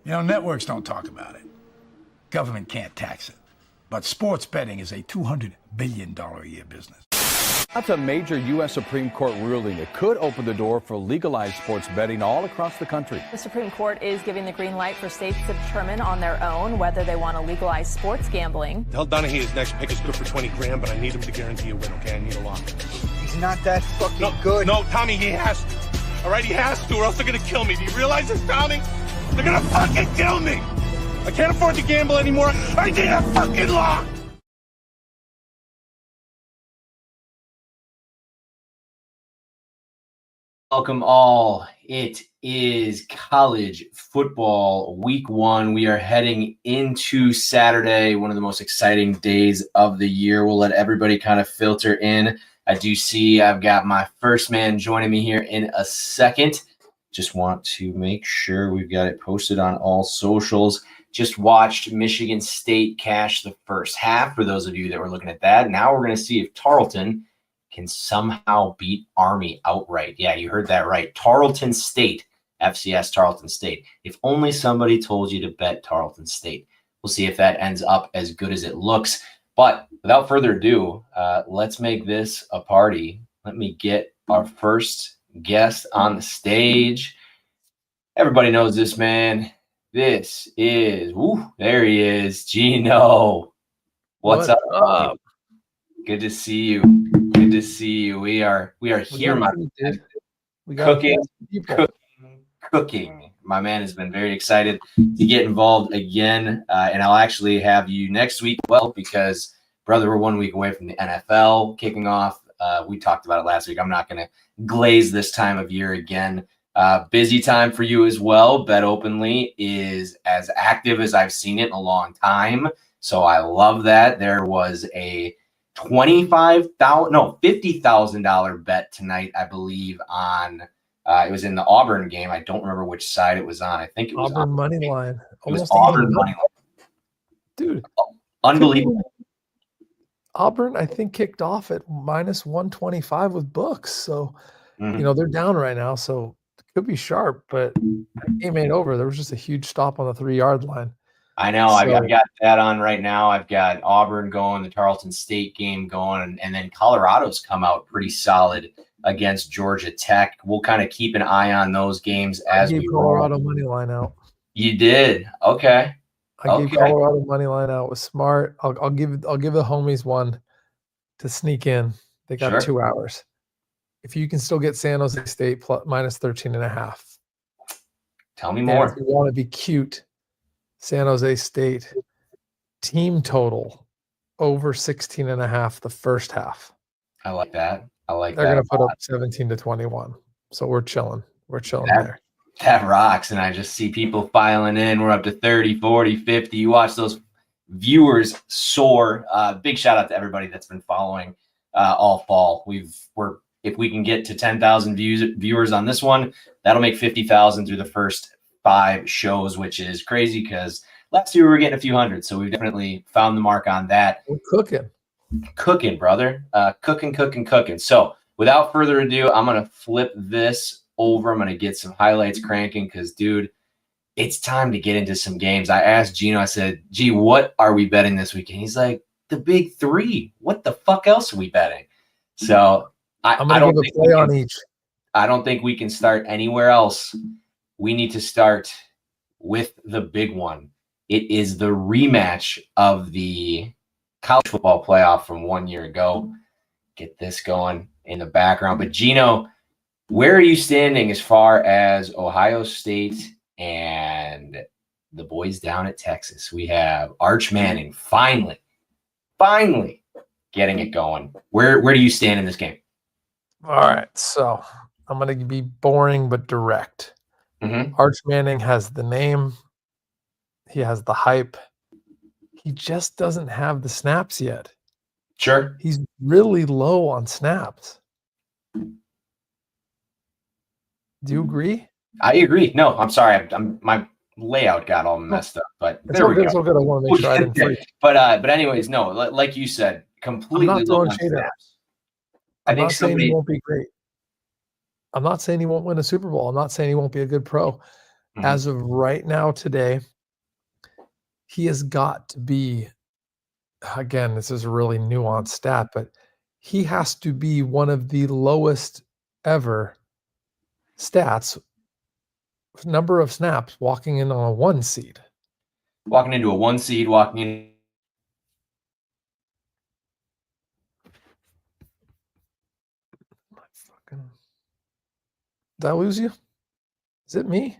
Networks don't talk about it. Government can't tax it. But sports betting is a $200 billion a year business. That's a major U.S. Supreme Court ruling that could open the door for legalized sports betting all across the country. The Supreme Court is giving the green light for states to determine on their own whether they want to legalize sports gambling. Tell Donahue his next pick is good for 20 grand, but I need him to guarantee a win, okay? I need a lock. He's not that fucking good. No, Tommy, he has to. All right, he has to, or else they're going to kill me. Do you realize this, Tommy? They're going to fucking kill me. I can't afford to gamble anymore. I need a fucking lock. Welcome all. It is college football week 1. We are heading into Saturday, one of the most exciting days of the year. We'll let everybody kind of filter in. I do see I've got my first man joining me here in a second. Just want to make sure we've got it posted on all socials. Just watched Michigan State cash the first half for those of you that were looking at that. Now we're going to see if Tarleton can somehow beat Army outright. Yeah, you heard that right. Tarleton State, FCS Tarleton State. If only somebody told you to bet Tarleton State. We'll see if that ends up as good as it looks. But without further ado, let's make this a party. Let me get our first guest on the stage. Everybody knows this man. This is, there he is, Gino. What's up? Good to see you. Good to see you. We are here, my man. Cooking. My man has been very excited to get involved again, and I'll actually have you next week. Well, because brother, we're 1 week away from the NFL kicking off. We talked about it last week. I'm not going to glaze this time of year again. Busy time for you as well. Bet Openly is as active as I've seen it in a long time, so I love that. There was a $50,000 bet tonight, I believe, on it was in the Auburn game. I don't remember which side it was on. I think it was Auburn money line. It was Auburn money line. Dude, unbelievable. Auburn, I think, kicked off at minus 125 with books. So, they're down right now. So it could be sharp, but that game ain't over. There was just a huge stop on the 3-yard line. I know. So, I've got that on right now. I've got Auburn going, the Tarleton State game going, and then Colorado's come out pretty solid against Georgia Tech. We'll kind of keep an eye on those games as we Colorado money line out. You did? Okay. I gave Colorado money line out. It was smart. I'll give the homies one to sneak in. They got 2 hours. If you can still get San Jose State plus minus 13.5. Tell me more. If you want to be cute, San Jose State team total over 16.5 the first half. I like that. They're going to put up 17-21. So we're chilling. We're chilling there. That rocks. And I just see people filing in. We're up to 30, 40, 50. You watch those viewers soar. Big shout out to everybody that's been following all fall. If we can get to 10,000 viewers on this one, that'll make 50,000 through the first 5 shows, which is crazy because last year we were getting a few hundred. So we've definitely found the mark on that. We're cooking, brother. Cooking. So without further ado, I'm going to flip this over. I'm going to get some highlights cranking because, dude, it's time to get into some games. I asked Gino, I said, gee, what are we betting this weekend? He's like, the big 3. What the fuck else are we betting? So I don't think play on each. I don't think we can start anywhere else. We need to start with the big one. It is the rematch of the college football playoff from 1 year ago. Get this going in the background. But Gino, where are you standing as far as Ohio State and the boys down at Texas? We have Arch Manning finally getting it going. Where do you stand in this game? All right, so I'm going to be boring but direct. Arch Manning has the name. He has the hype. He just doesn't have the snaps yet. Sure. He's really low on snaps. Do you agree? I agree. No, I'm sorry. My layout got all messed up, but there we go. It's all good. I want to make sure I didn't freak. But anyways, no, like you said, completely I'm not throwing low on shade at him. snaps. I'm not saying he won't be great. I'm not saying he won't win a Super Bowl. I'm not saying he won't be a good pro. As of right now, today, he has got to be, again, this is a really nuanced stat, but he has to be one of the lowest ever stats, number of snaps walking in on a 1 seed. Walking into a 1 seed, walking in. Did I lose you? Is it me?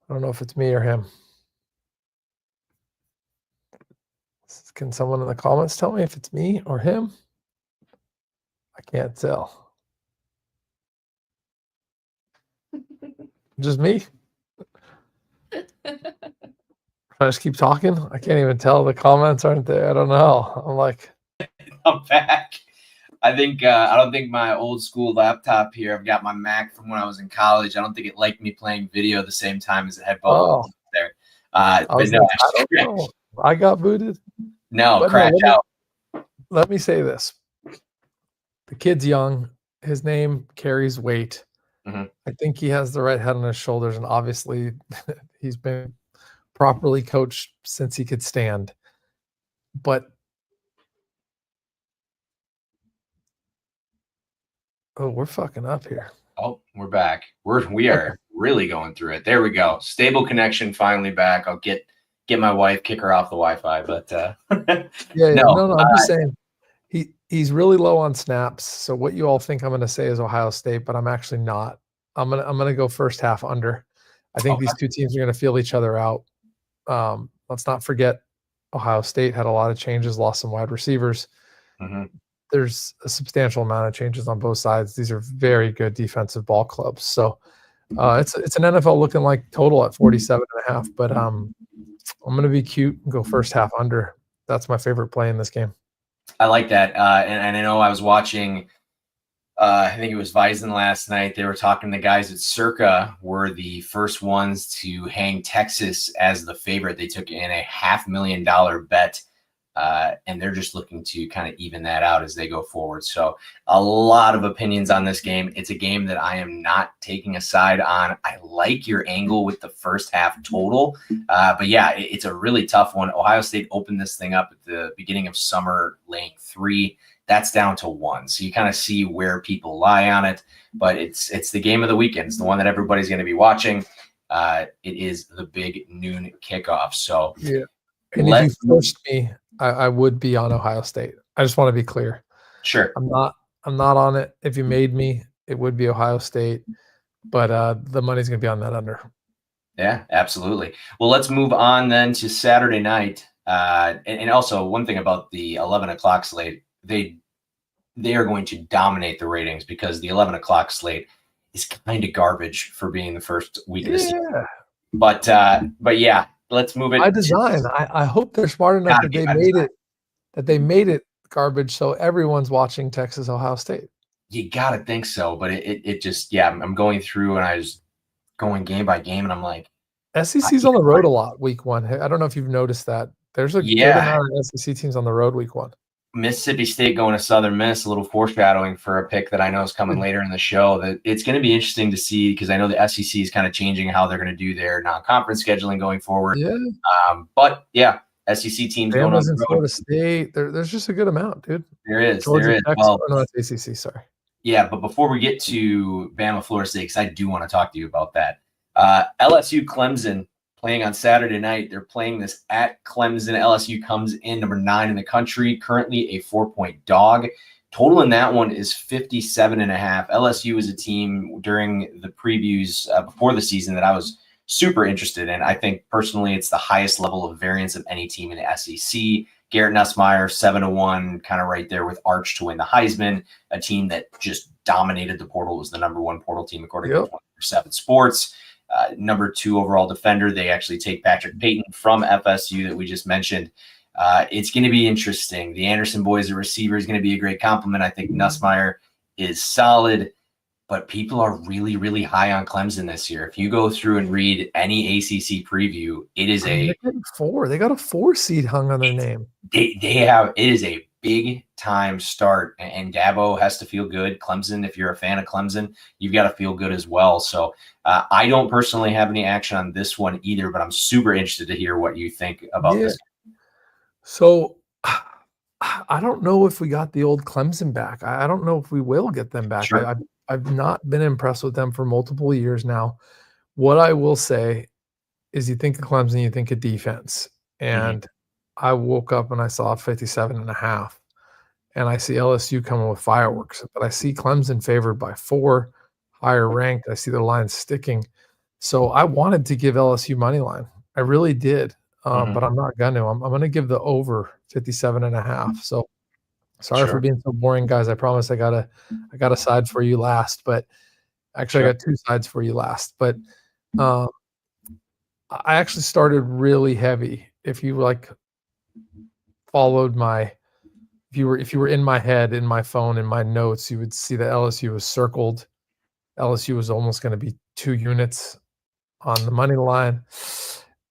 I don't know if it's me or him. Can someone in the comments tell me if it's me or him? I can't tell. Just me? I just keep talking. I can't even tell. The comments aren't there. I don't know. I'm like, I'm back. I don't think my old school laptop here, I've got my Mac from when I was in college. I don't think it liked me playing video at the same time as it had both there. But no, I don't know. I got booted. No, crashed out. Let me say this. The kid's young. His name carries weight. I think he has the right head on his shoulders, and obviously he's been properly coached since he could stand. But we're fucking up here. Oh, we're back. We are really going through it. There we go. Stable connection finally back. I'll get my wife, kick her off the Wi-Fi, but no, I'm just saying he's really low on snaps. So what you all think I'm going to say is Ohio State, but I'm actually not. I'm gonna go first half under. I think these two teams are going to feel each other out. Let's not forget Ohio State had a lot of changes, lost some wide receivers. There's a substantial amount of changes on both sides. These are very good defensive ball clubs. So it's an NFL looking like total at 47.5, but I'm going to be cute and go first half under. That's my favorite play in this game. I like that. And I know I was watching, I think it was Vison last night. They were talking, the guys at Circa were the first ones to hang Texas as the favorite. They took in a $500,000 bet. And they're just looking to kind of even that out as they go forward. So a lot of opinions on this game. It's a game that I am not taking a side on. I like your angle with the first half total. But yeah, it's a really tough one. Ohio State opened this thing up at the beginning of summer laying 3. That's down to 1. So you kind of see where people lie on it. But it's the game of the weekend. It's the one that everybody's going to be watching. It is the big noon kickoff. So yeah. And if you forced me, I would be on Ohio State. I just want to be clear. Sure. I'm not on it. If you made me, it would be Ohio State, but the money's going to be on that under. Yeah, absolutely. Well, let's move on then to Saturday night. And also one thing about the 11 o'clock slate, they are going to dominate the ratings because the 11 o'clock slate is kind of garbage for being the first week of the season. But yeah. Let's move it. By design. I hope they're smart enough that they made it garbage so everyone's watching Texas Ohio State. You gotta think so, but it just I'm going through and I was going game by game and I'm like, SEC's on the road a lot week 1. I don't know if you've noticed that. There's a good amount of SEC teams on the road week 1. Mississippi State going to Southern Miss, a little foreshadowing for a pick that I know is coming later in the show. That it's going to be interesting to see because I know the SEC is kind of changing how they're going to do their non-conference scheduling going forward. Yeah. But yeah, SEC teams going on the road. Florida State. There's just a good amount, dude. There is. Georgia, there is. Texas, Well, no, that's ACC. Sorry. Yeah, but before we get to Bama, Florida State, because I do want to talk to you about that. LSU, Clemson. Playing on Saturday night. They're playing this at Clemson. LSU comes in number 9 in the country, currently a 4-point dog. Total in that one is 57.5. LSU is a team during the previews before the season that I was super interested in. I think personally it's the highest level of variance of any team in the SEC. Garrett Nussmeier, 7-1, kind of right there with Arch to win the Heisman, a team that just dominated the portal, was the number 1 portal team according to 24/7 Sports. Number 2 overall defender. They actually take Patrick Payton from FSU that we just mentioned. It's going to be interesting. The Anderson boys, the receiver, is going to be a great compliment. I think Nussmeier is solid, but people are really, really high on Clemson this year. If you go through and read any ACC preview, it is They got a 4 seed hung on their name. It is a big time start, and Dabo has to feel good. Clemson, if you're a fan of Clemson, you've got to feel good as well. So I don't personally have any action on this one either, but I'm super interested to hear what you think about this. So I don't know if we got the old Clemson back. I don't know if we will get them back. Sure. I've not been impressed with them for multiple years now. What I will say is you think of Clemson, you think of defense. And I woke up and I saw 57.5. And I see LSU coming with fireworks. But I see Clemson favored by 4, higher ranked. I see the line sticking. So I wanted to give LSU money line. I really did. But I'm not going to. I'm going to give the over 57.5. So sorry for being so boring, guys. I promise I got a side for you last. But actually, I got 2 sides for you last. But I actually started really heavy. If you followed my, if you were in my head, in my phone, in my notes, you would see that LSU was circled. LSU was almost going to be 2 units on the money line.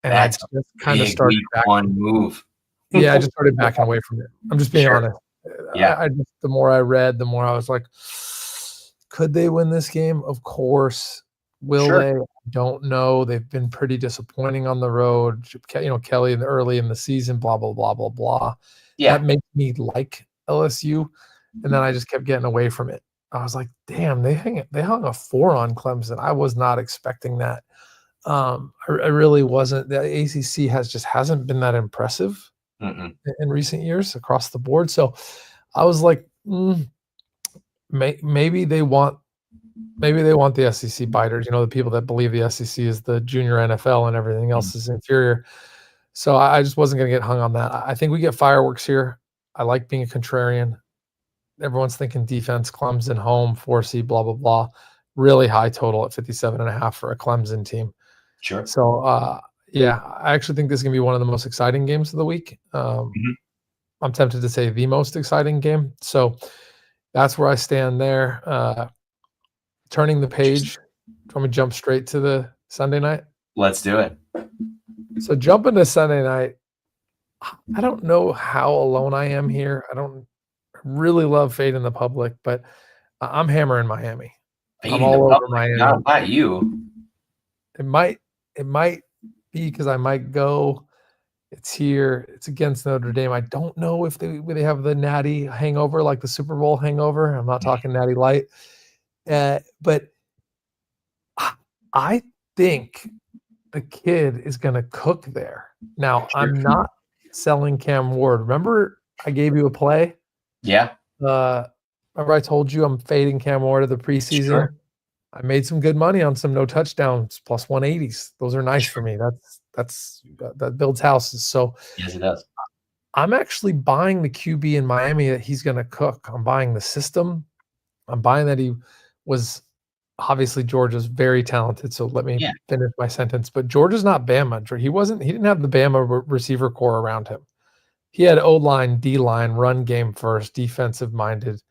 And That's I just kind of started week 1 move. Yeah, I just started backing away from it. I'm just being honest. Yeah. I just, the more I read, the more I was like, could they win this game? Of course. Will they? Don't know. They've been pretty disappointing on the road. Kelly early in the season, blah, blah, blah, blah, blah. Yeah. That makes me like LSU. And then I just kept getting away from it. I was like, damn, they hung a 4 on Clemson. I was not expecting that. I really wasn't. The ACC hasn't been that impressive in recent years across the board. So I was like, maybe they want the SEC biters, the people that believe the SEC is the junior NFL and everything else is inferior. So I just wasn't going to get hung on that. I think we get fireworks here. I like being a contrarian. Everyone's thinking defense, Clemson home, 4C, blah, blah, blah. Really high total at 57.5 for a Clemson team. Sure. So, I actually think this is going to be one of the most exciting games of the week. I'm tempted to say the most exciting game. So that's where I stand there. Turning the page. Do you want me to jump straight to the Sunday night? Let's do it. So jumping to Sunday night, I don't know how alone I am here. I don't really love fading the public, but I'm hammering Miami. I'm all over Miami. Not you. It might be because I might go. It's here. It's against Notre Dame. I don't know if they have the natty hangover, like the Super Bowl hangover. I'm not talking natty light. But I think the kid is going to cook there. Now, I'm not selling Cam Ward. Remember I gave you a play? Yeah. Remember I told you I'm fading Cam Ward of the preseason? Sure. I made some good money on some no touchdowns plus 180s. Those are nice for me. That builds houses. So yes, it does. I'm actually buying the QB in Miami that he's going to cook. I'm buying the system. I'm buying that he was obviously Georgia's very talented. So let me finish my sentence. But Georgia's not Bama. He didn't have the Bama receiver core around him. He had O-line, D-line, run game first, defensive minded,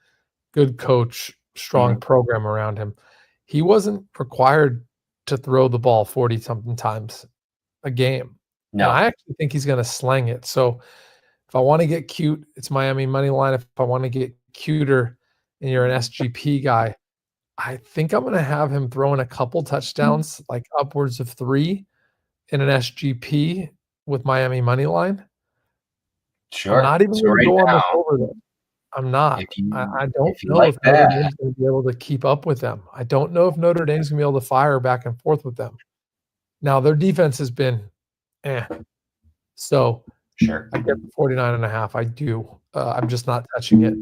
good coach, strong program around him. He wasn't required to throw the ball 40-something times a game. No, and I actually think he's going to slang it. So if I want to get cute, it's Miami money line. If I want to get cuter and you're an SGP guy, I think I'm going to have him throwing a couple touchdowns, like upwards of 3 in an SGP with Miami money line. Sure. I'm not even going to go on this over there. I'm not. I don't know if Notre Dame's going to be able to keep up with them. I don't know if Notre Dame's going to be able to fire back and forth with them. Now, their defense has been So sure. I get 49.5. I do. I'm just not touching it.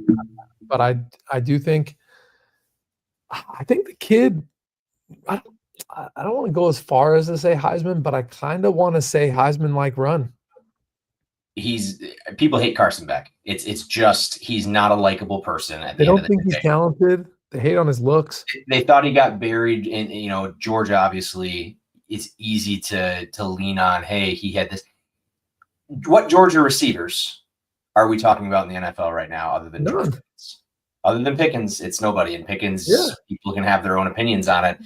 But I do think the kid, I don't want to go as far as to say Heisman, but I kind of want to say Heisman-like run. People hate Carson Beck. It's just he's not a likable person. They don't think he's talented. They hate on his looks. They thought he got buried in Georgia. Obviously, it's easy to lean on. Hey, he had this. What Georgia receivers are we talking about in the NFL right now, other than Georgia Pickens? Other than Pickens, it's nobody. And Pickens, people can have their own opinions on it.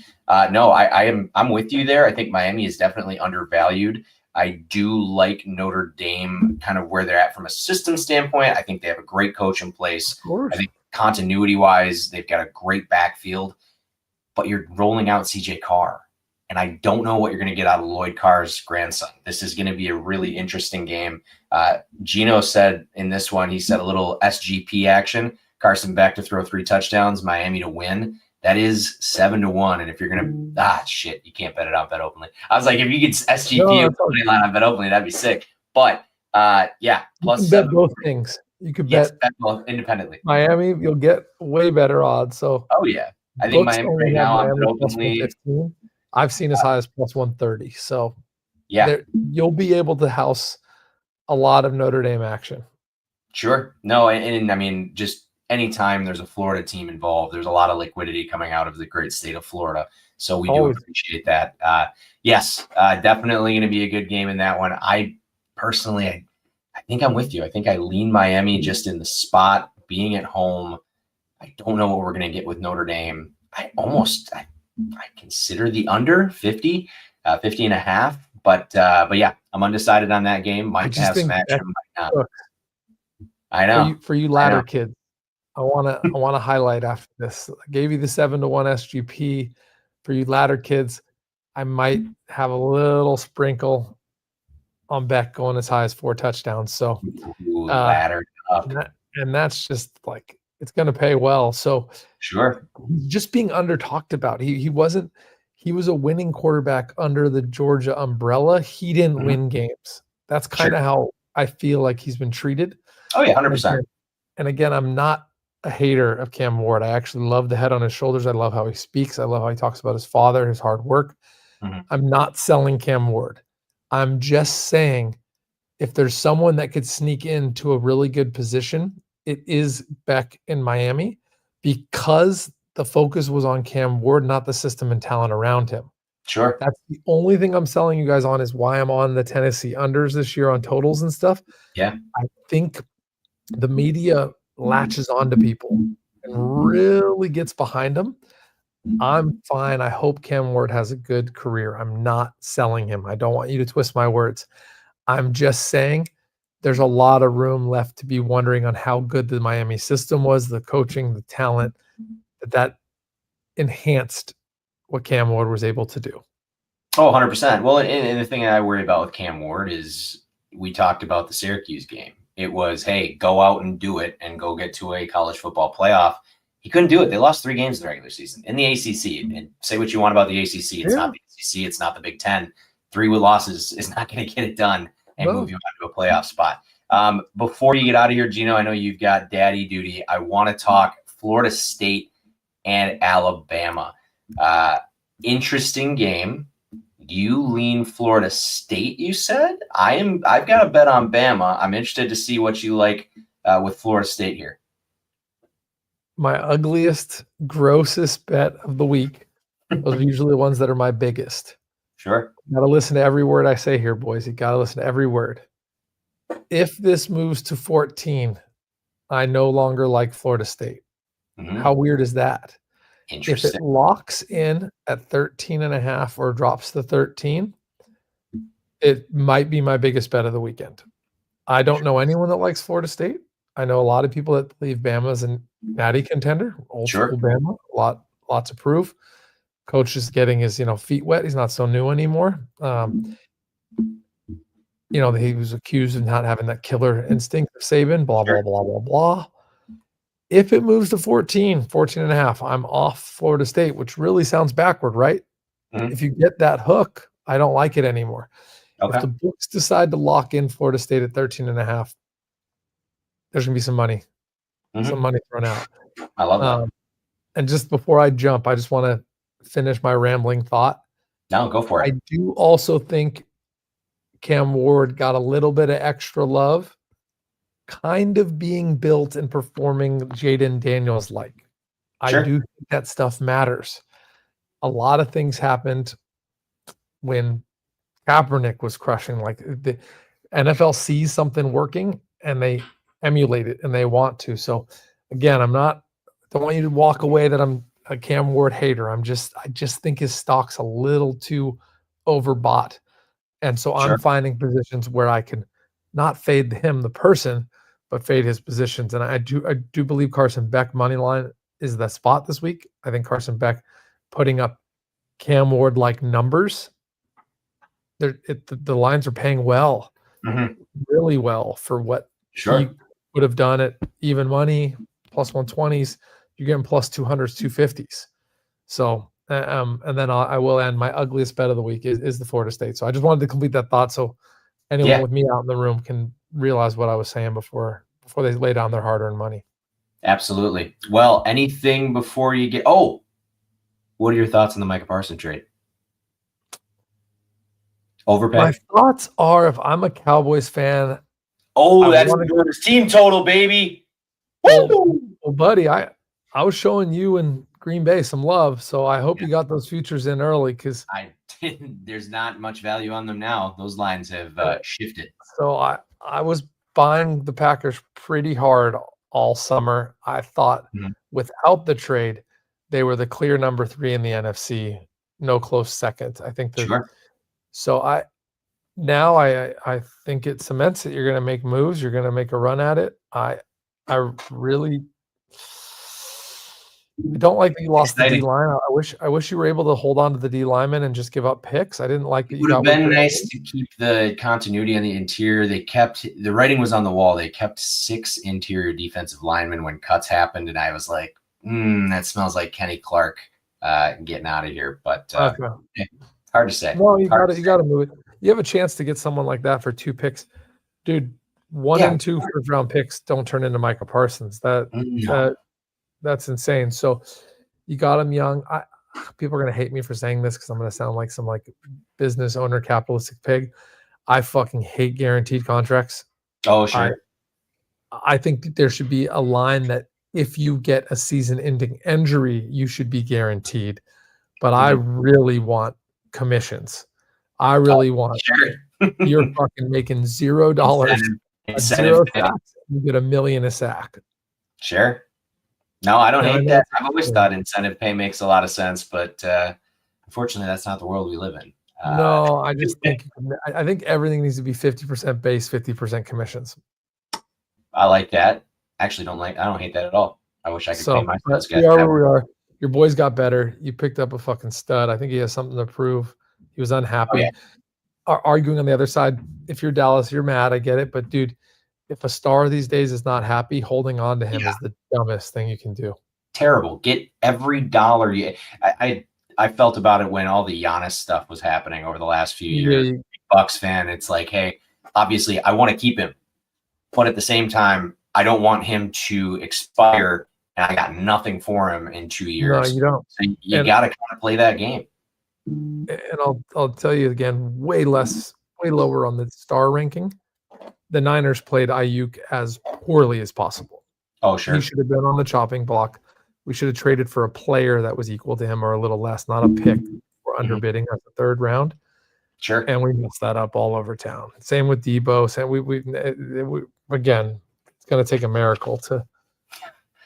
No, I'm with you there. I think Miami is definitely undervalued. I do like Notre Dame kind of where they're at from a system standpoint. I think they have a great coach in place. Of course. I think continuity-wise, they've got a great backfield, but you're rolling out CJ Carr. And I don't know what you're going to get out of Lloyd Carr's grandson. This is going to be a really interesting game. Gino said in this one, he said a little SGP action. Carson Beck to throw 3 touchdowns, Miami to win. That is 7-1. And if you're going to, shit, you can't bet it on Bet Openly. I was like, if you could SGP money line on Bet Openly, that'd be sick. But yeah, plus you can 7. bet both things. You could bet both independently. Miami, you'll get way better odds. So, oh yeah, I think Miami right now on Bet Openly. I've seen as high as plus 130. So yeah, you'll be able to house a lot of Notre Dame action. Sure. No, and I mean, just anytime there's a Florida team involved, there's a lot of liquidity coming out of the great state of Florida. So we do appreciate that. Yes, definitely going to be a good game in that one. I personally, I think I'm with you. I think I lean Miami just in the spot, being at home. I don't know what we're going to get with Notre Dame. I consider the under 50 and a half, but yeah, I'm undecided on that game. Might have some action, might not. I know. For you ladder kids, I want to highlight after this. I gave you the 7-1 SGP. For you ladder kids, I might have a little sprinkle on Beck going as high as 4 touchdowns. So ladder up, and that's just like, it's going to pay well. So sure, just being under talked about. He was a winning quarterback under the Georgia umbrella. He didn't win games. That's kind of how I feel like he's been treated. Oh yeah, 100%. And again, I'm not a hater of Cam Ward. I actually love the head on his shoulders. I love how he speaks. I love how he talks about his father, his hard work. I'm not selling Cam Ward. I'm just saying, if there's someone that could sneak into a really good position, it is Beck in Miami, because the focus was on Cam Ward, not the system and talent around him. Sure. That's the only thing I'm selling you guys on, is why I'm on the Tennessee unders this year on totals and stuff. Yeah. I think the media latches onto people and really gets behind them. I'm fine. I hope Cam Ward has a good career. I'm not selling him. I don't want you to twist my words. I'm just saying there's a lot of room left to be wondering on how good the Miami system was, the coaching, the talent, that enhanced what Cam Ward was able to do. Oh, 100%. Well, and the thing that I worry about with Cam Ward is, we talked about the Syracuse game. It was, hey, go out and do it and go get to a college football playoff. He couldn't do it. They lost 3 games in the regular season in the ACC. And say what you want about the ACC. It's not the ACC. It's not the Big Ten. 3 losses is not going to get it done and move you on to a playoff spot. Before you get out of here, Gino, I know you've got daddy duty. I want to talk Florida State and Alabama. Interesting game. You lean Florida State, you said? I've got a bet on Bama. I'm interested to see what you like with Florida State here. My ugliest, grossest bet of the week. Those are usually the ones that are my biggest. Sure. You got to listen to every word I say here, boys. You got to listen to every word. If this moves to 14, I no longer like Florida State. How weird is that? If it locks in at 13.5 or drops to 13, it might be my biggest bet of the weekend. I don't know anyone that likes Florida State. I know a lot of people that believe Bama's a natty contender, old school Bama, lots to prove. Coach is getting his, feet wet. He's not so new anymore. He was accused of not having that killer instinct of Saban, blah, blah, blah, blah, blah. If it moves to 14.5, I'm off Florida State, which really sounds backward, right? If you get that hook, I don't like it anymore. Okay. If the books decide to lock in Florida State at 13.5, there's going to be some money thrown out. I love that. And just before I jump, I just want to finish my rambling thought. No, go for it. I do also think Cam Ward got a little bit of extra love, kind of being built and performing Jaden Daniels like. Sure. I do think that stuff matters. A lot of things happened when Kaepernick was crushing. Like, the NFL sees something working and they emulate it and they want to. So again, don't want you to walk away that I'm a Cam Ward hater. I just think his stock's a little too overbought. And so Sure. I'm finding positions where I can not fade him, the person, but fade his positions. And I do believe Carson Beck money line is the spot this week. I think Carson Beck putting up Cam Ward like numbers. The lines are paying well, really well for what he would have done at even money, plus 120s. You're getting plus 200s, 250s. So, and then I will end my ugliest bet of the week is the Florida State. So I just wanted to complete that thought so anyone with me out in the room can realize what I was saying before they lay down their hard-earned money. Absolutely. Well, anything before you get – what are your thoughts on the Micah Parsons trade? Overpay? My thoughts are, if I'm a Cowboys fan – that's the team total, baby. Well, buddy, I was showing you in Green Bay some love, so I hope you got those futures in early because I didn't. There's not much value on them now. Those lines have shifted. So I was buying the Packers pretty hard all summer. I thought without the trade, they were the clear number 3 in the NFC, no close second. I think so I think it cements that you're going to make moves. You're going to make a run at it. I really don't like that you lost the D line. I wish you were able to hold on to the D lineman and just give up picks. I didn't like that. It would have been nice to keep the continuity on the interior. They kept the writing was on the wall. They kept 6 interior defensive linemen when cuts happened, and I was like, that smells like Kenny Clark getting out of here. But hard to say. No, you got to move it. You have a chance to get someone like that for 2 picks, dude. 1 and 2 first-round picks don't turn into Micah Parsons. That's insane. So you got him young. People are gonna hate me for saying this because I'm gonna sound like some business owner capitalistic pig. I fucking hate guaranteed contracts. Oh, sure. I think that there should be a line that if you get a season-ending injury, you should be guaranteed. But I really want commissions. I really want you're fucking making $0 incentive you get $1 million a sack. Sure. No, I don't hate that. I've always thought incentive pay makes a lot of sense, but unfortunately, that's not the world we live in. No, I just think everything needs to be 50% base, 50% commissions. I like that. Actually, I don't hate that at all. I wish I could pay my guys. We are where we are. Your boys got better. You picked up a fucking stud. I think he has something to prove. He was unhappy. Arguing on the other side, if you're Dallas, you're mad. I get it. But, dude, if a star these days is not happy, holding on to him is the dumbest thing you can do. Terrible. Get every dollar. I felt about it when all the Giannis stuff was happening over the last few years. Bucks fan, it's like, hey, obviously I want to keep him. But at the same time, I don't want him to expire and I got nothing for him in 2 years. No, you don't. So you got to kind of play that game. And I'll tell you again, way lower on the star ranking. The Niners played Ayuk as poorly as possible. Oh, sure. He should have been on the chopping block. We should have traded for a player that was equal to him or a little less, not a pick. We're underbidding at the 3rd round. Sure. And we messed that up all over town. Same with Debo. We again, it's going to take a miracle to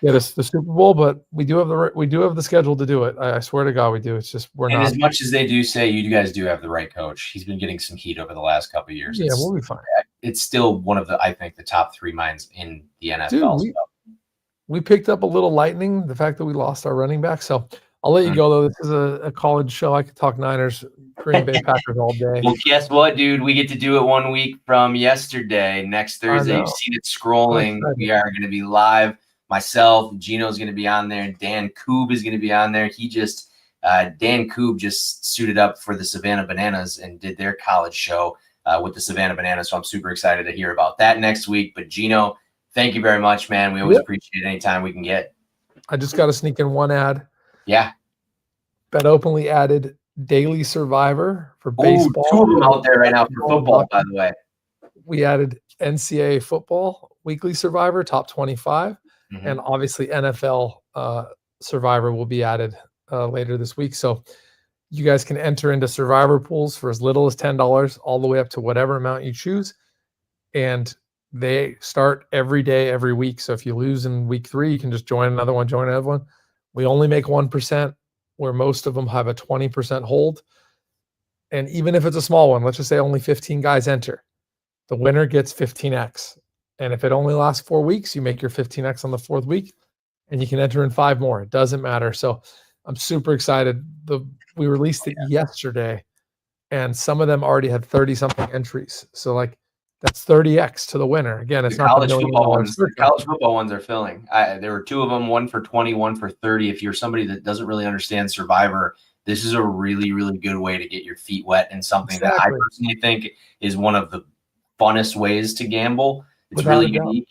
get us the Super Bowl, but we do have the schedule to do it. I swear to God, we do. It's just we're not. As much as they do say you guys do have the right coach, he's been getting some heat over the last couple of years. Yeah, we'll be fine. It's still one of I think the top 3 minds in the NFL. Dude, we picked up a little lightning, the fact that we lost our running back. So I'll let you go, though. This is a college show. I could talk Niners, Green Bay Packers all day. Well, guess what, dude? We get to do it 1 week from yesterday. Next Thursday, you've seen it scrolling. We are going to be live. Myself, Gino's going to be on there. Dan Koob is going to be on there. Dan Koob just suited up for the Savannah Bananas and did their college show with the Savannah Bananas. So I'm super excited to hear about that next week. But Gino, thank you very much, man. We always appreciate it anytime we can get. I just got to sneak in one ad. Yeah. Bet Openly added Daily Survivor for baseball. 2 of them out there right now for football, by the way. We added NCAA football, Weekly Survivor, top 25. And obviously NFL Survivor will be added later this week. So you guys can enter into Survivor pools for as little as $10 all the way up to whatever amount you choose. And they start every day, every week. So if you lose in week 3, you can just join another one. We only make 1%, where most of them have a 20% hold. And even if it's a small one, let's just say only 15 guys enter, the winner gets 15x. And if it only lasts 4 weeks, you make your 15x on the 4th week and you can enter in 5 more. It doesn't matter. So I'm super excited. We released it yesterday and some of them already had 30 something entries. So like that's 30x to the winner. Again, it's The not college the football ones. $1 million. College football ones are filling. There were 2 of them, one for 20, one for 30. If you're somebody that doesn't really understand Survivor, this is a really, really good way to get your feet wet in something that I personally think is one of the funnest ways to gamble. It's really unique,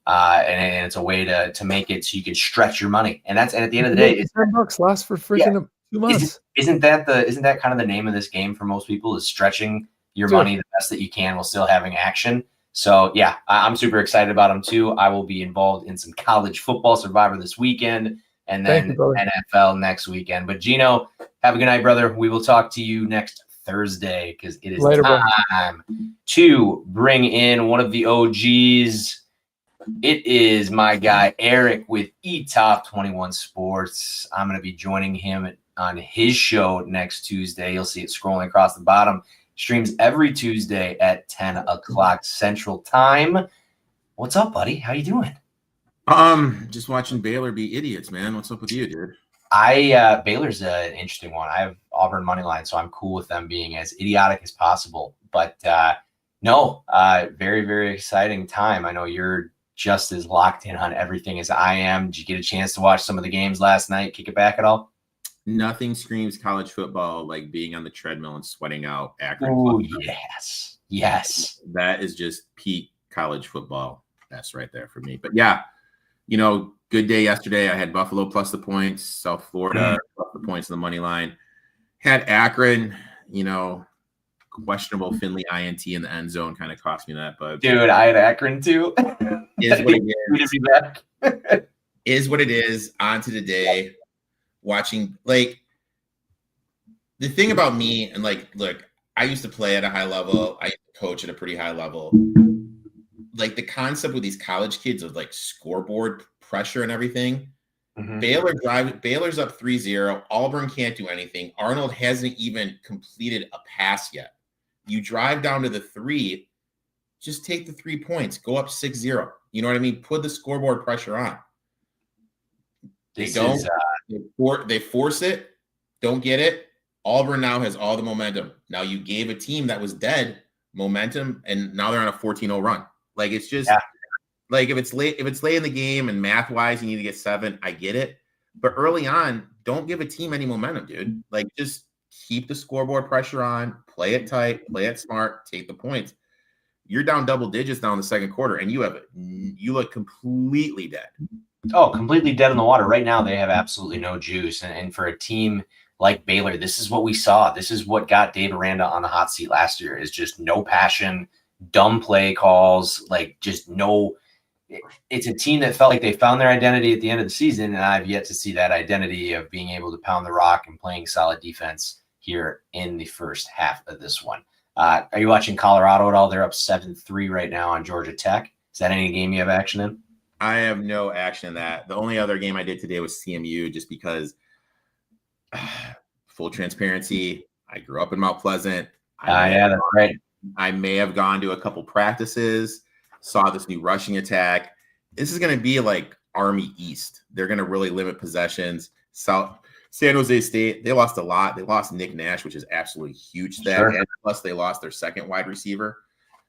and it's a way to make it so you can stretch your money. And at the end of the day, it's $10 lasts for freaking 2 months. Isn't that kind of the name of this game for most people, is stretching your money the best that you can while still having action? So yeah, I'm super excited about them too. I will be involved in some college football Survivor this weekend, and then NFL next weekend. But Gino, have a good night, brother. We will talk to you next Thursday because it is time to bring in one of the OGs. It is my guy Eric with eTop 21 Sports. I'm going to be joining him on his show next Tuesday. You'll see it scrolling across the bottom. Streams every Tuesday at 10 o'clock Central Time. What's up, buddy? How you doing? Just watching Baylor be idiots, man. What's up with you, dude? Baylor's an interesting one. I have Auburn money line, so I'm cool with them being as idiotic as possible. But very, very exciting time. I know you're just as locked in on everything as I am. Did you get a chance to watch some of the games last night? Kick it back at all? Nothing screams college football like being on the treadmill and sweating out Akron. Oh, yes. That is just peak college football. That's right there for me. But yeah, good day yesterday. I had Buffalo plus the points, South Florida plus the points in the money line. Had Akron, questionable Finley INT in the end zone kind of cost me that. But dude, I had Akron too. Is what it is. Is what it is. On to the day. Watching, the thing about me, and look, I used to play at a high level. I used to coach at a pretty high level. The concept with these college kids of scoreboard pressure and everything. Mm-hmm. Baylor's up 3-0. Auburn can't do anything. Arnold hasn't even completed a pass yet. You drive down to the 3, just take the 3 points, go up 6-0. You know what I mean? Put the scoreboard pressure on. They They force it, don't get it. Auburn now has all the momentum. Now you gave a team that was dead momentum, and now they're on a 14-0 run. It's just if it's late in the game and math wise you need to get 7, I get it. But early on, don't give a team any momentum, dude. Just keep the scoreboard pressure on, play it tight, play it smart, take the points. You're down double digits now in the second quarter, and you look completely dead. Oh, completely dead in the water. Right now, they have absolutely no juice. And for a team like Baylor, this is what we saw. This is what got Dave Aranda on the hot seat last year, is just no passion, dumb play calls, just no. It's a team that felt like they found their identity at the end of the season, and I've yet to see that identity of being able to pound the rock and playing solid defense here in the first half of this one. Are you watching Colorado at all? They're up 7-3 right now on Georgia Tech. Is that any game you have action in? I have no action in that. The only other game I did today was CMU, just because, full transparency, I grew up in Mount Pleasant. That's right. I may have gone to a couple practices, saw this new rushing attack. This is going to be like Army East. They're going to really limit possessions. San Jose State, they lost a lot. They lost Nick Nash, which is absolutely huge. And plus, they lost their second wide receiver,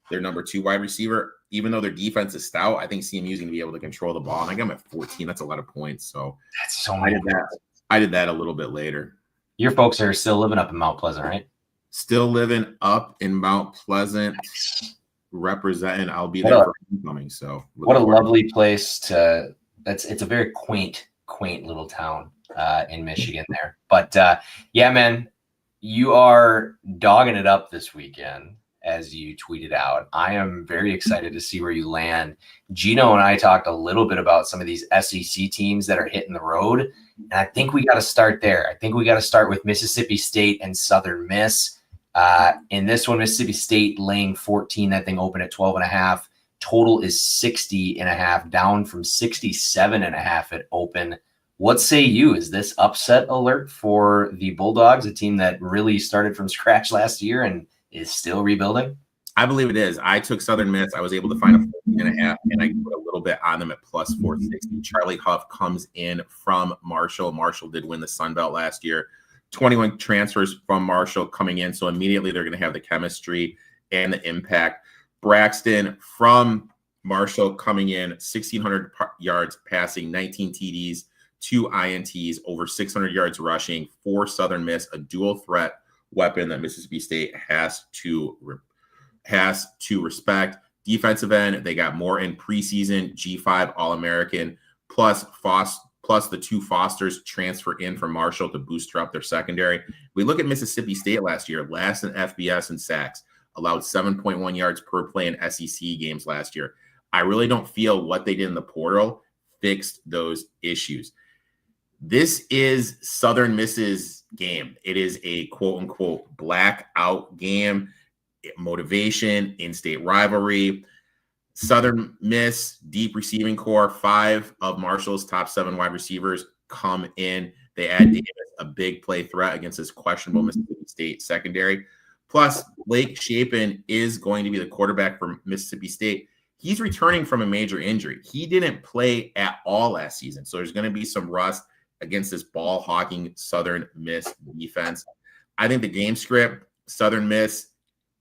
their number 2 wide receiver. Even though their defense is stout, I think CMU is going to be able to control the ball. And I got them at 14. That's a lot of points. So that's so many. I did that a little bit later. Your folks are still living up in Mount Pleasant, right? Still living up in Mount Pleasant, representing. I'll be there for homecoming. So what a lovely place to. It's a very quaint little town in Michigan there. But yeah, man, you are dogging it up this weekend, as you tweeted out. I am very excited to see where you land. Gino and I talked a little bit about some of these SEC teams that are hitting the road, and I think we got to start there. I think we got to start with Mississippi State and Southern Miss. In this one, Mississippi State laying 14, that thing open at 12.5. Total is 60.5, down from 67.5 at open. What say you? Is this upset alert for the Bulldogs, a team that really started from scratch last year and is still rebuilding? I believe it is. I took Southern Miss. I was able to find a 14.5, and I put a little bit on them at plus 460. Charlie Huff comes in from Marshall. Marshall did win the Sun Belt last year. 21 transfers from Marshall coming in, so immediately they're going to have the chemistry and the impact. Braxton from Marshall coming in, 1,600 yards passing, 19 TDs, 2 INTs, over 600 yards rushing for Southern Miss, a dual threat weapon that Mississippi State has to respect. Defensive end, they got more in preseason, G5 All-American, plus the 2 Fosters transfer in from Marshall to booster up their secondary. We look at Mississippi State last year, last in FBS and sacks, allowed 7.1 yards per play in SEC games last year. I really don't feel what they did in the portal fixed those issues. This is Southern Miss's game. It is a quote-unquote blackout game. Motivation, in-state rivalry. Southern Miss, deep receiving core. 5 of Marshall's top 7 wide receivers come in. They add Davis, a big play threat against this questionable Mississippi State secondary. Plus, Blake Shapen is going to be the quarterback for Mississippi State. He's returning from a major injury. He didn't play at all last season, so there's going to be some rust against this ball-hawking Southern Miss defense. I think the game script, Southern Miss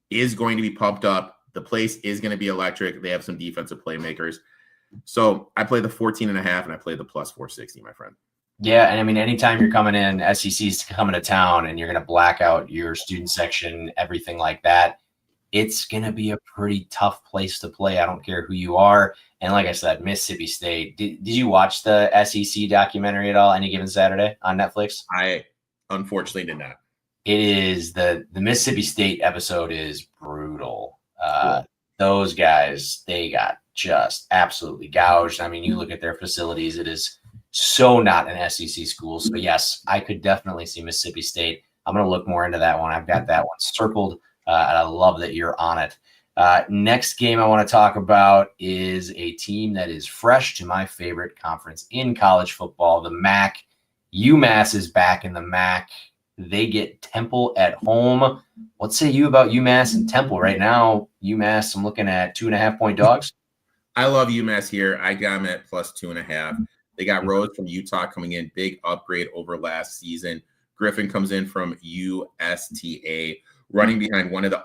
is going to be pumped up. The place is going to be electric. They have some defensive playmakers. So I play the 14.5 and I play the plus 460, my friend. Yeah, and I mean, anytime you're coming in, SEC's coming to town and you're going to black out your student section, everything like that, it's going to be a pretty tough place to play. I don't care who you are. And like I said, Mississippi State. Did you watch the SEC documentary at all, Any Given Saturday on Netflix? I unfortunately did not. It is the Mississippi State episode is brutal. Cool. Those guys, they got just absolutely gouged. I mean, you look at their facilities, it is so not an SEC school. So yes, I could definitely see Mississippi State. I'm going to look more into that one. I've got that one circled, and I love that you're on it. Next game I want to talk about is a team that is fresh to my favorite conference in college football, the MAC. UMass is back in the MAC. They get Temple at home. What say you about UMass and Temple right now? UMass, I'm looking at 2.5-point dogs. I love UMass here. I got them at plus 2.5. They got Rhodes from Utah coming in, big upgrade over last season. Griffin comes in from USTA, running behind one of the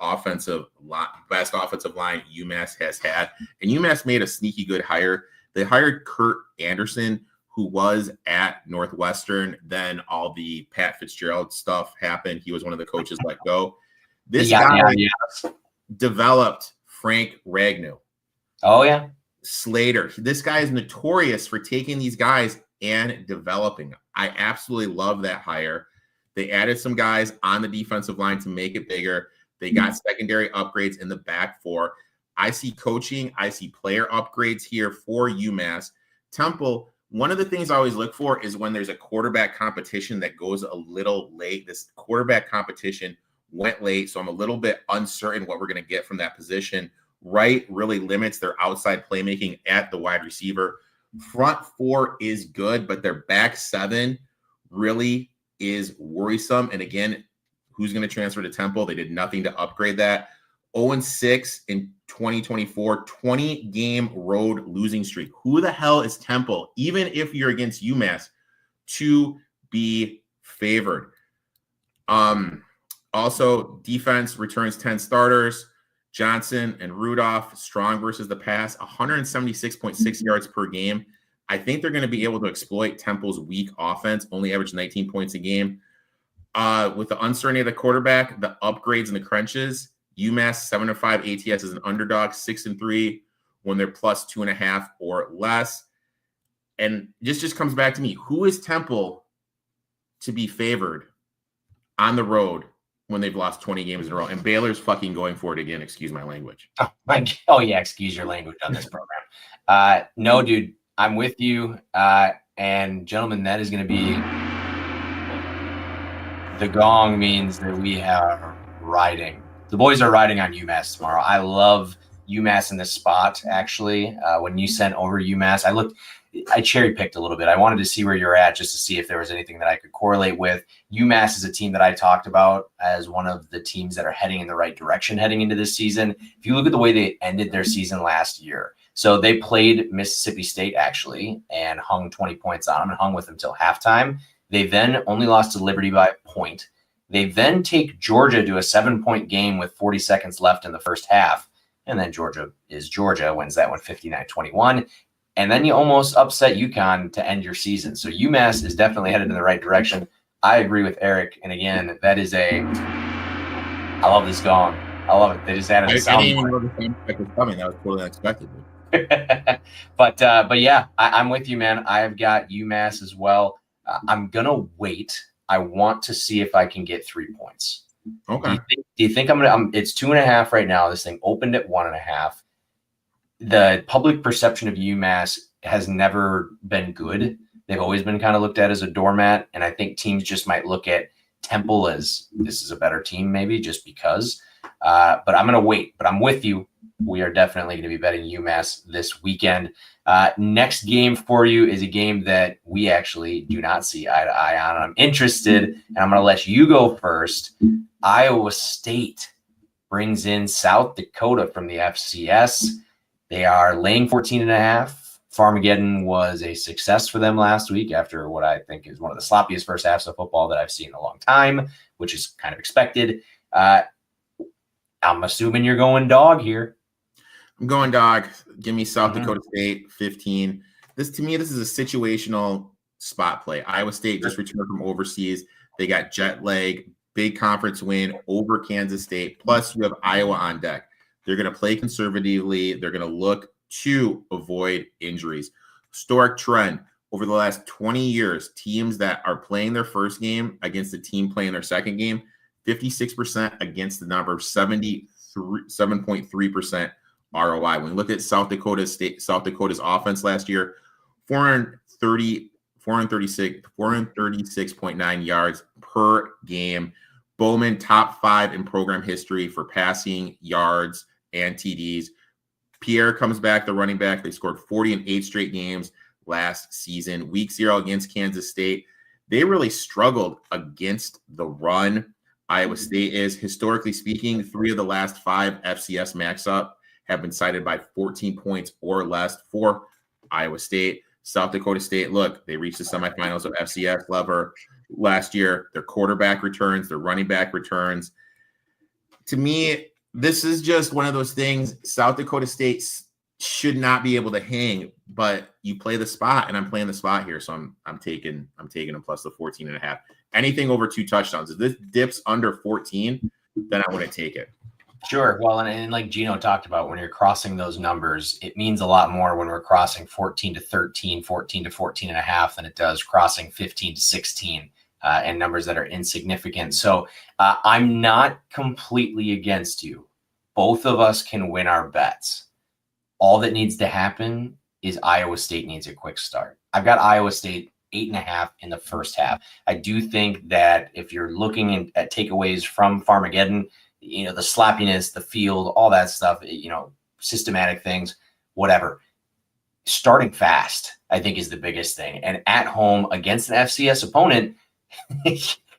best offensive line UMass has had. And UMass made a sneaky good hire. They hired Kurt Anderson, who was at Northwestern. Then all the Pat Fitzgerald stuff happened. He was one of the coaches let go. This guy developed Frank Ragnow. Oh, yeah. Slater. This guy is notorious for taking these guys and developing them. I absolutely love that hire. They added some guys on the defensive line to make it bigger. They got secondary upgrades in the back four. I see coaching. I see player upgrades here for UMass. Temple, one of the things I always look for is when there's a quarterback competition that goes a little late. This quarterback competition went late, so I'm a little bit uncertain what we're going to get from that position. Wright really limits their outside playmaking at the wide receiver. Front four is good, but their back seven really is worrisome. And again, who's going to transfer to Temple? They did nothing to upgrade that. 0-6 in 2024, 20-game road losing streak. Who the hell is Temple, even if you're against UMass, to be favored? Also, defense returns 10 starters. Johnson and Rudolph, strong versus the pass, 176.6 yards per game. I think they're going to be able to exploit Temple's weak offense, only average 19 points a game. With the uncertainty of the quarterback, the upgrades in the crunches, UMass 7-5 ATS is an underdog, 6-3 when they're plus 2.5 or less. And this just comes back to me. Who is Temple to be favored on the road when they've lost 20 games in a row? And Baylor's fucking going for it again. Excuse my language. Oh yeah, excuse your language on this program. No, dude, I'm with you. And gentlemen, that is going to be the gong means that we are riding. The boys are riding on UMass tomorrow. I love UMass in this spot, actually. When you sent over UMass, I looked. I cherry picked a little bit. I wanted to see where you're at just to see if there was anything that I could correlate with. UMass is a team that I talked about as one of the teams that are heading in the right direction heading into this season. If you look at the way they ended their season last year, so they played Mississippi State actually and hung 20 points on them and hung with them till halftime. They then only lost to Liberty by a point. They then take Georgia to a 7-point game with 40 seconds left in the first half. And then Georgia wins that one 59-21. And then you almost upset UConn to end your season. So UMass is definitely headed in the right direction. I agree with Eric. And again, that is I love this gong. I love it. They just added a sound. I didn't even know the sound effect was coming. That was totally unexpected. But yeah, I'm with you, man. I've got UMass as well. I'm going to wait. I want to see if I can get 3 points. Okay. Do you think I'm going to, it's 2.5 right now. This thing opened at 1.5. The public perception of UMass has never been good. They've always been kind of looked at as a doormat. And I think teams just might look at Temple as this is a better team, maybe just because. But I'm going to wait. But I'm with you. We are definitely going to be betting UMass this weekend. Next game for you is a game that we actually do not see eye to eye on. I'm interested, and I'm going to let you go first. Iowa State brings in South Dakota from the FCS. They are laying 14.5. Farmageddon was a success for them last week after what I think is one of the sloppiest first halves of football that I've seen in a long time, which is kind of expected. I'm assuming you're going dog here. I'm going dog. Give me South Dakota State 15. To me, this is a situational spot play. Iowa State just returned from overseas. They got jet lag, big conference win over Kansas State. Plus, you have Iowa on deck. They're going to play conservatively. They're going to look to avoid injuries. Historic trend over the last 20 years, teams that are playing their first game against the team playing their second game, 56% against the number of 7.3% ROI. When we look at South Dakota's offense last year, 436.9 yards per game. Bowman top 5 in program history for passing yards and TDs. Pierre comes back, the running back. They scored 40 in 8 straight games last season. Week 0 against Kansas State. They really struggled against the run. Iowa State is, historically speaking, 3 of the last 5 FCS matchups have been cited by 14 points or less for Iowa State. South Dakota State, look, they reached the semifinals of FCS level last year. Their quarterback returns, their running back returns. To me, this is just one of those things. South Dakota State should not be able to hang, but you play the spot, and I'm playing the spot here, so I'm taking them plus the 14.5. Anything over 2 touchdowns. If this dips under 14, then I wouldn't take it. Sure. Well, and like Gino talked about, when you're crossing those numbers, it means a lot more when we're crossing 14 to 13, 14 to 14.5 than it does crossing 15 to 16 and numbers that are insignificant. So I'm not completely against you. Both of us can win our bets. All that needs to happen is Iowa State needs a quick start. I've got Iowa State 8.5 in the first half. I do think that if you're looking at takeaways from Farmageddon, the sloppiness, the field, all that stuff, systematic things, whatever. Starting fast, I think, is the biggest thing. And at home against an FCS opponent,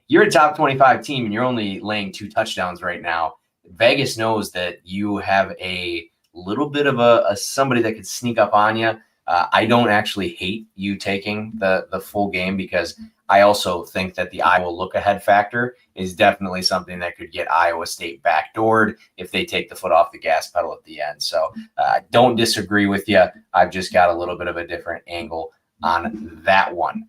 you're a top 25 team and you're only laying 2 touchdowns right now. Vegas knows that you have a little bit of a somebody that could sneak up on you. I don't actually hate you taking the full game because I also think that the Iowa look-ahead factor is definitely something that could get Iowa State backdoored if they take the foot off the gas pedal at the end. So I don't disagree with you. I've just got a little bit of a different angle on that one.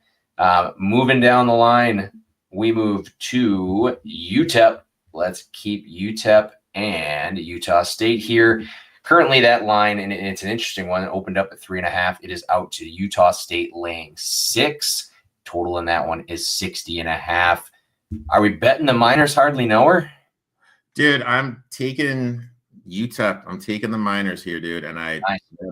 Moving down the line, we move to UTEP. Let's keep UTEP and Utah State here. Currently, that line, and it's an interesting one, it opened up at 3.5. It is out to Utah State laying 6. Total in that one is 60.5. Are we betting the Miners hardly know her? Dude, I'm taking UTEP. I'm taking the Miners here, dude. And nice.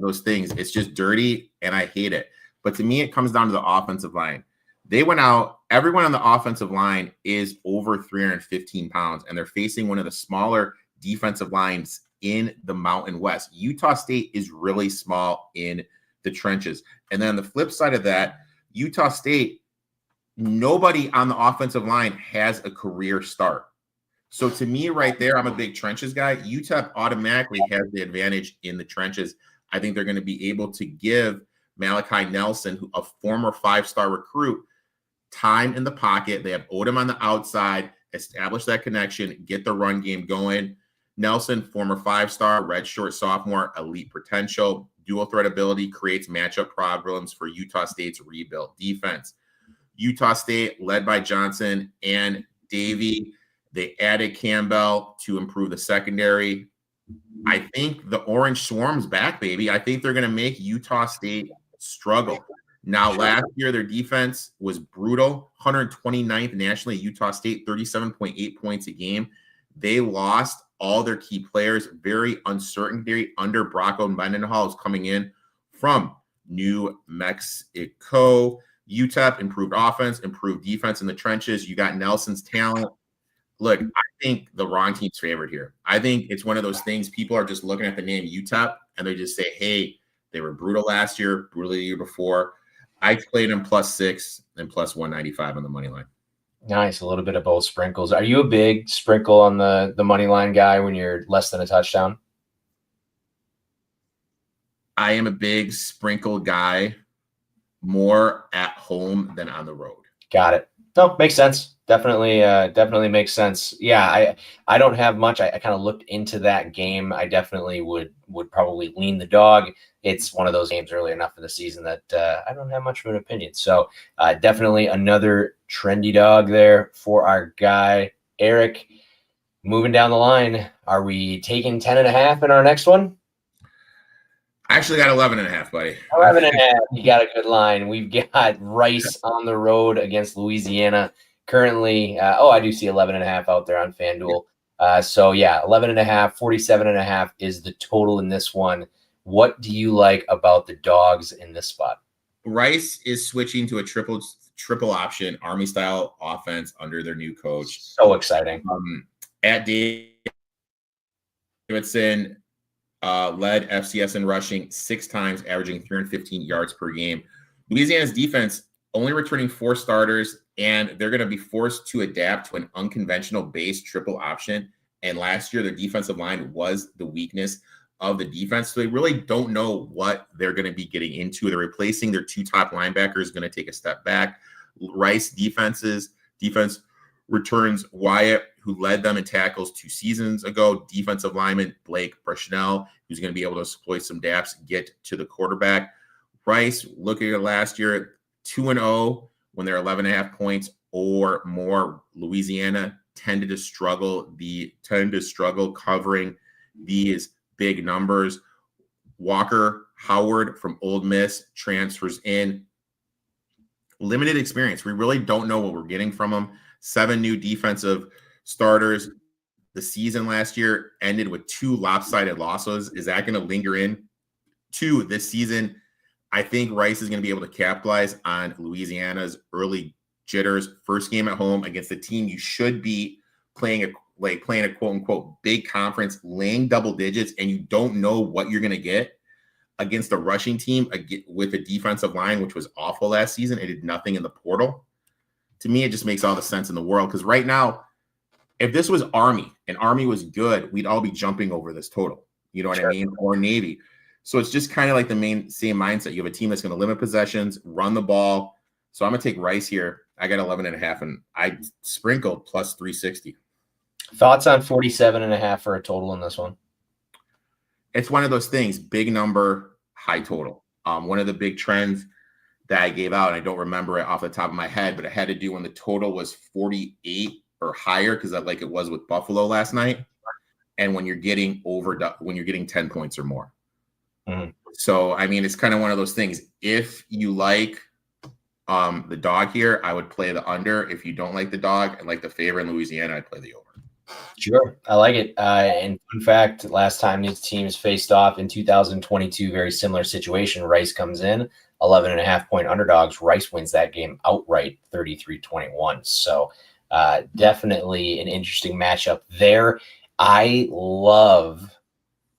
Those things, it's just dirty and I hate it. But to me, it comes down to the offensive line. They went out, everyone on the offensive line is over 315 pounds, and they're facing one of the smaller defensive lines in the Mountain West. Utah State is really small in the trenches. And then on the flip side of that, Utah State, nobody on the offensive line has a career start. So to me right there, I'm a big trenches guy. UTEP automatically has the advantage in the trenches. I think they're going to be able to give Malachi Nelson, a former 5-star recruit, time in the pocket. They have Odom on the outside, establish that connection, get the run game going. Nelson, former 5-star, redshirt sophomore, elite potential, dual threat ability, creates matchup problems for Utah State's rebuilt defense. Utah State, led by Johnson and Davey, they added Campbell to improve the secondary. I think the Orange Swarm's back, baby. I think they're going to make Utah State struggle. Now, last year, their defense was brutal, 129th nationally. Utah State, 37.8 points a game. They lost all their key players. Very uncertainty under Brocco Mendenhall is coming in from New Mexico. UTEP improved offense, improved defense in the trenches. You got Nelson's talent. Look, I think the wrong team's favored here. I think it's one of those things people are just looking at the name UTEP and they just say, hey, they were brutal last year, brutal the year before. I played them +6 and +195 on the money line. Nice. A little bit of both sprinkles. Are you a big sprinkle on the money line guy when you're less than a touchdown? I am a big sprinkle guy, more at home than on the road. Got it. No, makes sense. Definitely makes sense. Yeah, I don't have much. I kind of looked into that game. I definitely would probably lean the dog. It's one of those games early enough in the season that I don't have much of an opinion. So definitely another trendy dog there for our guy, Eric. Moving down the line, are we taking 10.5 in our next one? I actually got 11.5, buddy. 11.5. You got a good line. We've got Rice on the road against Louisiana. Currently, I do see 11.5 out there on FanDuel. So yeah, 11.5, 47.5 is the total in this one. What do you like about the dogs in this spot? Rice is switching to a triple option Army style offense under their new coach. So exciting. At Davidson, led FCS in rushing 6 times, averaging 315 yards per game. Louisiana's defense only returning 4 starters, and they're going to be forced to adapt to an unconventional base triple option. And last year, their defensive line was the weakness of the defense. So they really don't know what they're going to be getting into. They're replacing their 2 top linebackers, going to take a step back. Rice defense returns Wyatt, who led them in tackles 2 seasons ago. Defensive lineman Blake Bushnell, who's going to be able to exploit some gaps, get to the quarterback. Rice, looking at last year, 2-0 when they're 11.5 points or more. Louisiana tended to struggle covering these big numbers. Walker Howard from Ole Miss transfers in. Limited experience. We really don't know what we're getting from him. 7 new defensive starters. The season last year ended with 2 lopsided losses. Is that going to linger in to this season? I think Rice is going to be able to capitalize on Louisiana's early jitters. First game at home against the team you should be playing a quote unquote big conference, laying double digits, and you don't know what you're going to get against a rushing team with a defensive line, which was awful last season. It did nothing in the portal. To me, it just makes all the sense in the world, because right now, if this was Army and Army was good, we'd all be jumping over this total. You know what I mean? Or Navy. So it's just kind of like the same mindset. You have a team that's going to limit possessions, run the ball. So I'm going to take Rice here. I got 11.5, and I sprinkled +360. Thoughts on 47.5 for a total in this one? It's one of those things, big number, high total. One of the big trends that I gave out, and I don't remember it off the top of my head, but it had to do when the total was 48 or higher, because like it was with Buffalo last night, and when you're getting 10 points or more. Mm-hmm. So, I mean, it's kind of one of those things. If you like the dog here, I would play the under. If you don't like the dog and like the favorite in Louisiana, I'd play the over. Sure. I like it. And in fact, last time these teams faced off in 2022, very similar situation. Rice comes in 11.5 point underdogs. Rice wins that game outright 33-21. So definitely an interesting matchup there. I love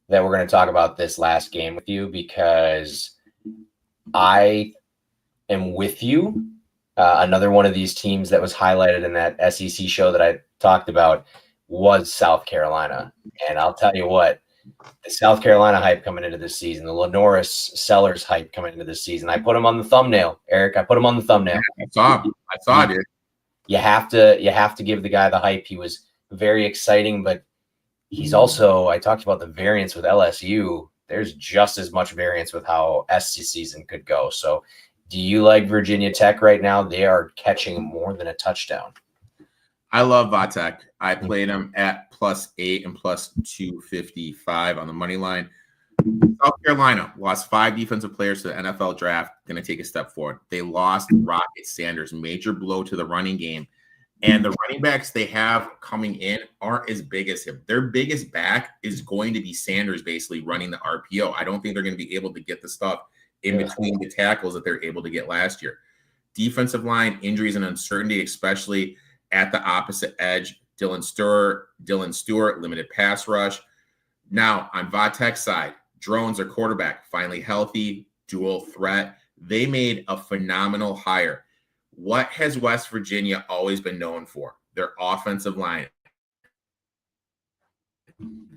that we're going to talk about this last game with you, because I am with you. Another one of these teams that was highlighted in that SEC show that I talked about was South Carolina. And I'll tell you what, the South Carolina hype coming into this season, the Lenoris Sellers hype coming into this season. I put him on the thumbnail, Eric. I put him on the thumbnail. I saw it. You have to give the guy the hype. He was very exciting, but he's also, I talked about the variance with LSU. There's just as much variance with how SC season could go. So do you like Virginia Tech right now? They are catching more than a touchdown. I love Vatek. I played him at +8 and +255 on the money line. South Carolina lost 5 defensive players to the NFL draft. Going to take a step forward. They lost Rocket Sanders, major blow to the running game. And the running backs they have coming in aren't as big as him. Their biggest back is going to be Sanders basically running the RPO. I don't think they're going to be able to get the stuff in between the tackles that they're able to get last year. Defensive line injuries and uncertainty, especially at the opposite edge. Dylan Stewart, limited pass rush. Now, on Vatek's side, Drones, their quarterback, finally healthy, dual threat. They made a phenomenal hire. What has West Virginia always been known for? Their offensive line.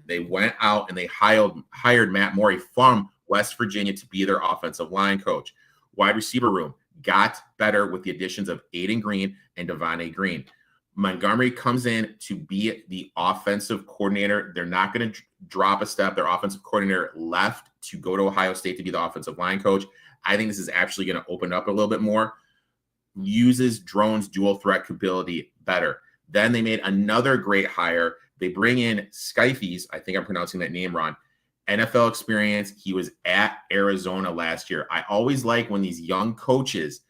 They went out and they hired Matt Morey from West Virginia to be their offensive line coach. Wide receiver room got better with the additions of Aiden Green and Devontae Green. Montgomery comes in to be the offensive coordinator. They're not going to drop a step. Their offensive coordinator left to go to Ohio State to be the offensive line coach. I think this is actually going to open up a little bit more. Uses Drone's dual threat ability better. Then they made another great hire. They bring in Skyfies. I think I'm pronouncing that name wrong. NFL experience. He was at Arizona last year. I always like when these young coaches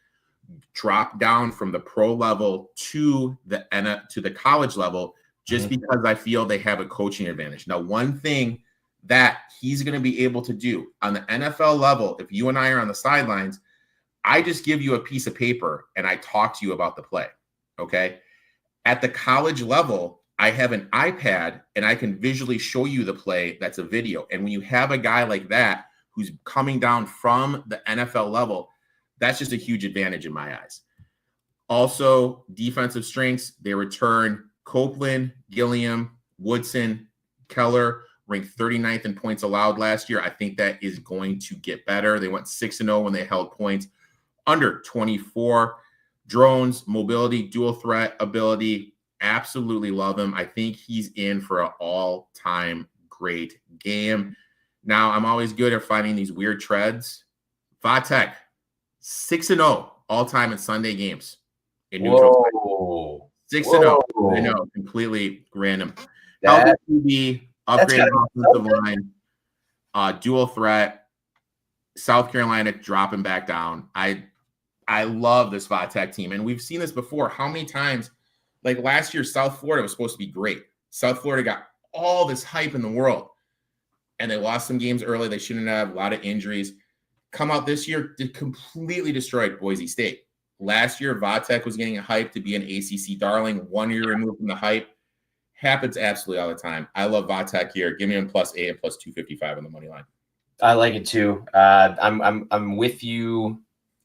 drop down from the pro level to the college level, just because I feel they have a coaching advantage. Now, one thing that he's going to be able to do on the NFL level, if you and I are on the sidelines, I just give you a piece of paper and I talk to you about the play. Okay. At the college level, I have an iPad and I can visually show you the play. That's a video. And when you have a guy like that who's coming down from the NFL level, that's just a huge advantage in my eyes. Also, defensive strengths, they return Copeland, Gilliam, Woodson, Keller, ranked 39th in points allowed last year. I think that is going to get better. They went 6-0 when they held points under 24. Drones, mobility, dual threat ability, absolutely love him. I think he's in for an all-time great game. Now, I'm always good at finding these weird treads. Vatek, 6-0 all-time in Sunday games in neutral. 6-0. I know, completely random. Healthy QB, upgraded offensive line, dual threat. South Carolina dropping back down. I love this Vatek team, and we've seen this before. How many times, like last year, South Florida was supposed to be great. South Florida got all this hype in the world, and they lost some games early. They shouldn't have, a lot of injuries. Come out this year, completely destroyed Boise State. Last year, Vatek was getting a hype to be an ACC darling. 1 year removed from the hype. Happens absolutely all the time. I love Vatek here. Give me him +8 and +255 on the money line. I like it too. I'm with you.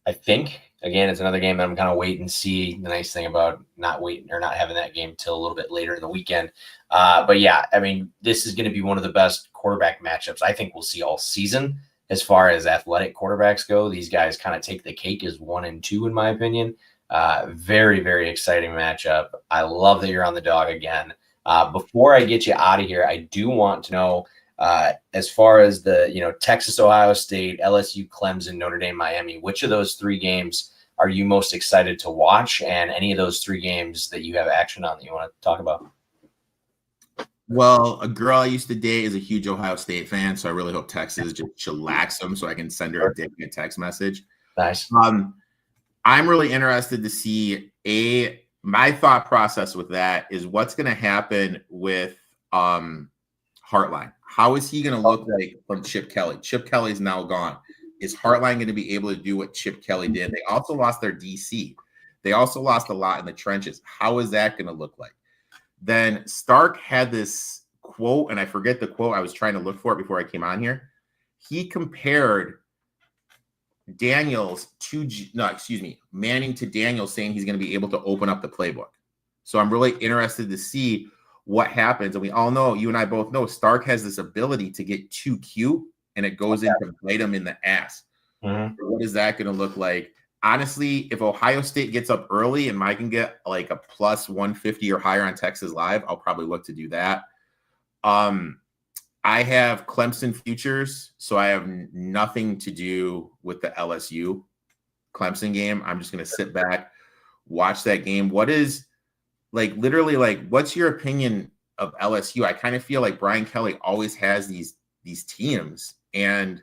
I think again, it's another game that I'm kind of wait and see. The nice thing about not waiting or not having that game till a little bit later in the weekend. But yeah, I mean, this is going to be one of the best quarterback matchups I think we'll see all season. As far as athletic quarterbacks go, these guys kind of take the cake as 1 and 2, in my opinion. Very, very exciting matchup. I love that you're on the dog again. Before I get you out of here, I do want to know, as far as the, Texas, Ohio State, LSU, Clemson, Notre Dame, Miami, which of those 3 games are you most excited to watch? And any of those 3 games that you have action on that you want to talk about? Well, a girl I used to date is a huge Ohio State fan, so I really hope Texas just shellacks them so I can send her a text message. Nice. I'm really interested to see my thought process with that is what's going to happen with Hartline. How is he going to look like from Chip Kelly? Chip Kelly's now gone. Is Hartline going to be able to do what Chip Kelly did? They also lost their DC. They also lost a lot in the trenches. How is that going to look like? Then Stark had this quote, and I forget the quote. I was trying to look for it before I came on here. He compared Manning to Daniels saying he's going to be able to open up the playbook. So I'm really interested to see what happens. And we all know, you and I both know, Stark has this ability to get too cute and it goes in to bite him in the ass. What is that going to look like? Honestly, if Ohio State gets up early and Mike can get like a plus 150 or higher on Texas Live, I'll probably look to do that. I have Clemson futures, so I have nothing to do with the LSU Clemson game. I'm just going to sit back, watch that game. What is what's your opinion of LSU? I kind of feel like Brian Kelly always has these teams, and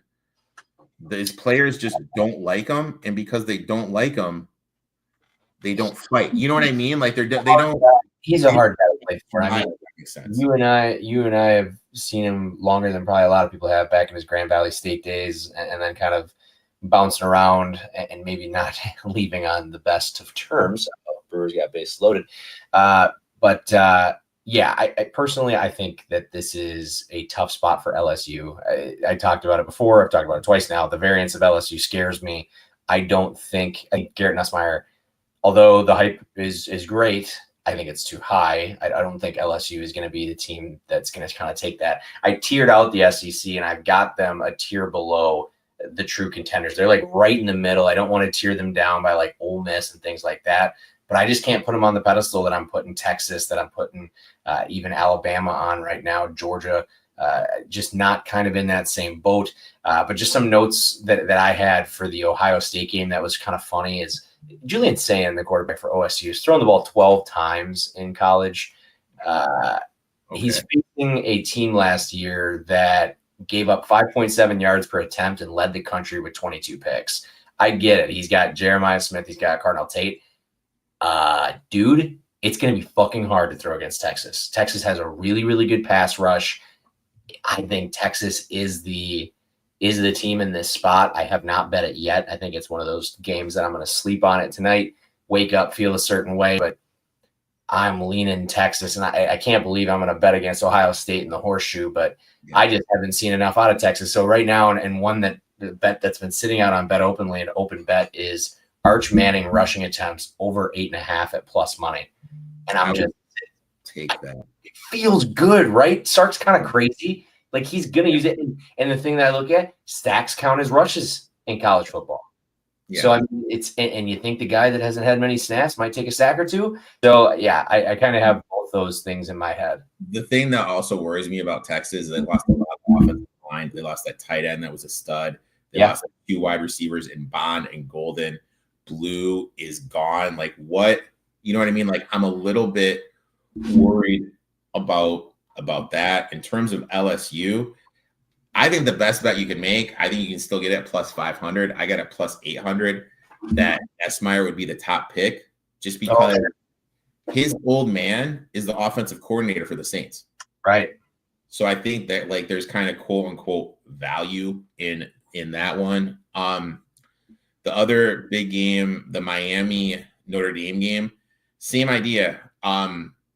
these players just don't like them, and because they don't like them, they don't fight. You know what I mean? Like they don't. He's a hard guy to play for. I mean, makes sense. You and I have seen him longer than probably a lot of people have back in his Grand Valley State days, and then kind of bouncing around and maybe not leaving on the best of terms. Brewers got base loaded. Yeah, I personally, I think that this is a tough spot for LSU. I talked about it before. I've talked about it twice now. The variance of LSU scares me. I think Garrett Nussmeier, although the hype is great, I think it's too high. I don't think LSU is going to be the team that's going to kind of take that. I tiered out the SEC, and I've got them a tier below the true contenders. They're like right in the middle. I don't want to tier them down by like Ole Miss and things like that. But I just can't put them on the pedestal that I'm putting Texas, that I'm putting even Alabama on right now, Georgia, just not kind of in that same boat. But just some notes that I had for the Ohio State game that was kind of funny is Julian Sayin, the quarterback for OSU, has thrown the ball 12 times in college. He's facing a team last year that gave up 5.7 yards per attempt and led the country with 22 picks. I get it. He's got Jeremiah Smith. He's got Cardinal Tate. Dude, it's going to be fucking hard to throw against Texas. Texas has a really, really good pass rush. I think Texas is the team in this spot. I have not bet it yet. I think it's one of those games that I'm going to sleep on it tonight, wake up, feel a certain way, but I'm leaning Texas, and I can't believe I'm going to bet against Ohio State in the horseshoe, but I just haven't seen enough out of Texas. So right now, and one that the bet that's been sitting out on Bet Openly, an open bet, is Arch Manning rushing attempts over 8.5 at plus money. And I'm just take that. It feels good, right? Sark's kind of crazy. Like he's going to use it. And the thing that I look at, stacks count as rushes in college football. Yeah. So I mean, and you think the guy that hasn't had many snaps might take a sack or two. So yeah, I kind of have both those things in my head. The thing that also worries me about Texas is they lost a lot of offensive line. They lost that tight end that was a stud. They lost two wide receivers in Bond and Golden. Blue is gone. Like what? You know what I mean? Like I'm a little bit worried about that. In terms of LSU, I think the best bet you can make, I think you can still get it plus 500. I got it plus 800 that Nussmeier would be the top pick just because his old man is the offensive coordinator for the Saints. Right. So I think that like there's kind of quote unquote value in that one. The other big game, the Miami Notre Dame game, same idea.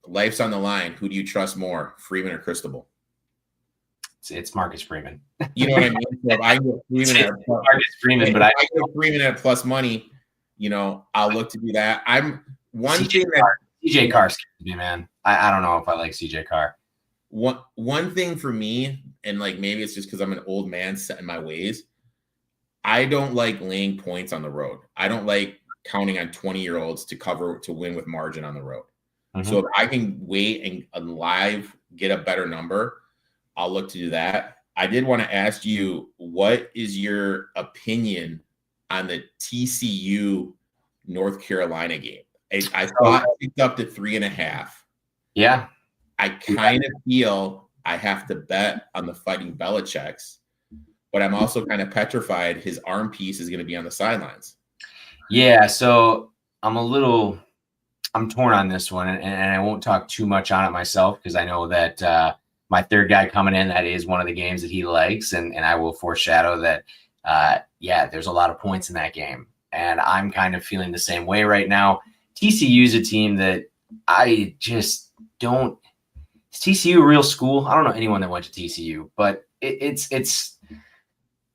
Life's on the line. Who do you trust more, Freeman or Cristobal? It's Marcus Freeman. You know what I mean? So if I get Freeman but I get Freeman at plus money, you know, I'll look to do that. CJ Carr scares me, man. I don't know if I like CJ Carr. One thing for me, and like maybe it's just because I'm an old man set in my ways, I don't like laying points on the road. I don't like counting on 20-year-olds to win with margin on the road. Mm-hmm. So if I can wait and live get a better number, I'll look to do that. I did want to ask you, what is your opinion on the TCU North Carolina game? I thought it picked up to 3.5. Yeah. I kind of feel I have to bet on the Fighting Belichick's, but I'm also kind of petrified his arm piece is going to be on the sidelines. Yeah, so I'm torn on this one, and I won't talk too much on it myself because I know that my third guy coming in, that is one of the games that he likes, and I will foreshadow that, there's a lot of points in that game, and I'm kind of feeling the same way right now. TCU is a team that I just don't – is TCU a real school? I don't know anyone that went to TCU, but it's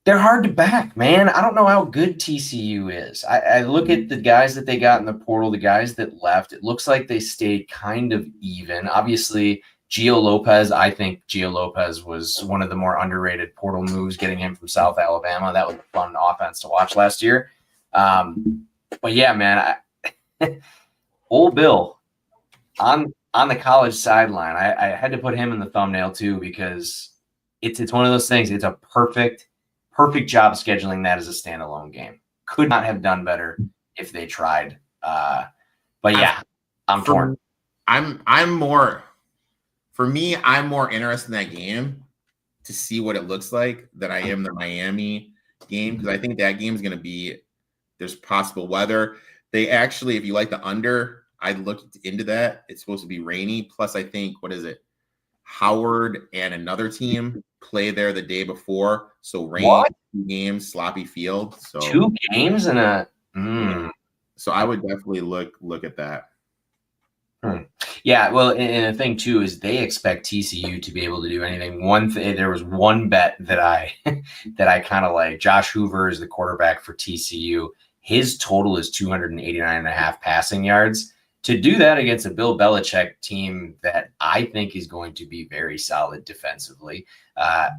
They're hard to back, man. I don't know how good TCU is. I look at the guys that they got in the portal, the guys that left. It looks like they stayed kind of even. Obviously, Gio Lopez, I think Gio Lopez was one of the more underrated portal moves, getting him from South Alabama. That was a fun offense to watch last year. But yeah, man, old Bill on the college sideline. I had to put him in the thumbnail too because it's one of those things. It's a perfect job scheduling that as a standalone game. Could not have done better if they tried. But yeah, I'm torn. I'm more interested in that game to see what it looks like than I am the Miami game, because I think that game is going to be, there's possible weather. They actually, if you like the under, I looked into that. It's supposed to be rainy. Plus, I think, what is it? Howard and another team play there the day before. So rain, 2 games, sloppy field. So 2 games and a So I would definitely look at that. Yeah, well, and the thing too is they expect TCU to be able to do anything. There was one bet that I kind of like. Josh Hoover is the quarterback for TCU. His total is 289.5 passing yards. To do that against a Bill Belichick team that I think is going to be very solid defensively, I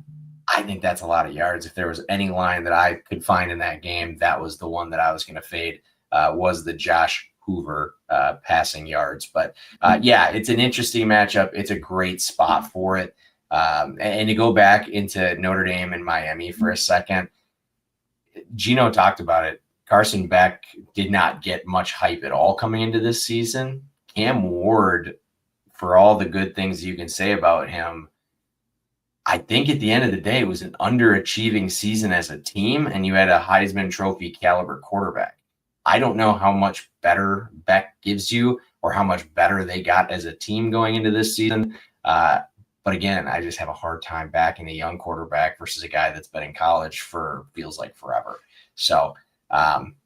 think that's a lot of yards. If there was any line that I could find in that game, that was the one that I was going to fade, was the Josh Hoover passing yards. But yeah, it's an interesting matchup. It's a great spot for it. And to go back into Notre Dame and Miami for a second, Gino talked about it. Carson Beck did not get much hype at all coming into this season. Cam Ward, for all the good things you can say about him, I think at the end of the day, it was an underachieving season as a team, and you had a Heisman Trophy caliber quarterback. I don't know how much better Beck gives you or how much better they got as a team going into this season. But again, I just have a hard time backing a young quarterback versus a guy that's been in college for feels like forever. So,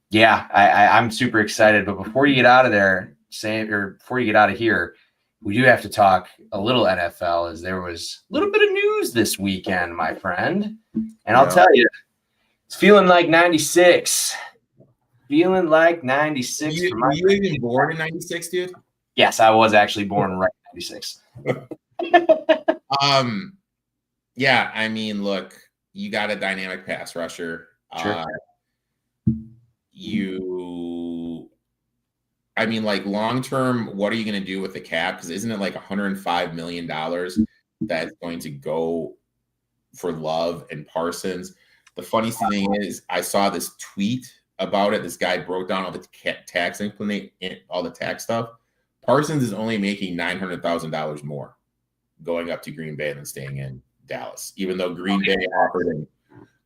yeah, I'm super excited. But before you get out of there, before you get out of here, we do have to talk a little NFL, as there was a little bit of news this weekend, my friend. And I'll tell you, it's feeling like 96. Feeling like 96. Were you even born in 96, dude? Yes, I was actually born right in 96. Yeah, I mean, look, you got a dynamic pass rusher. Sure. I mean, like, long term, what are you going to do with the cap? Because isn't it like $105 million that's going to go for Love and Parsons? The funniest thing is, I saw this tweet about it. This guy broke down all the all the tax stuff. Parsons is only making $900,000 more going up to Green Bay than staying in Dallas, even though Green Bay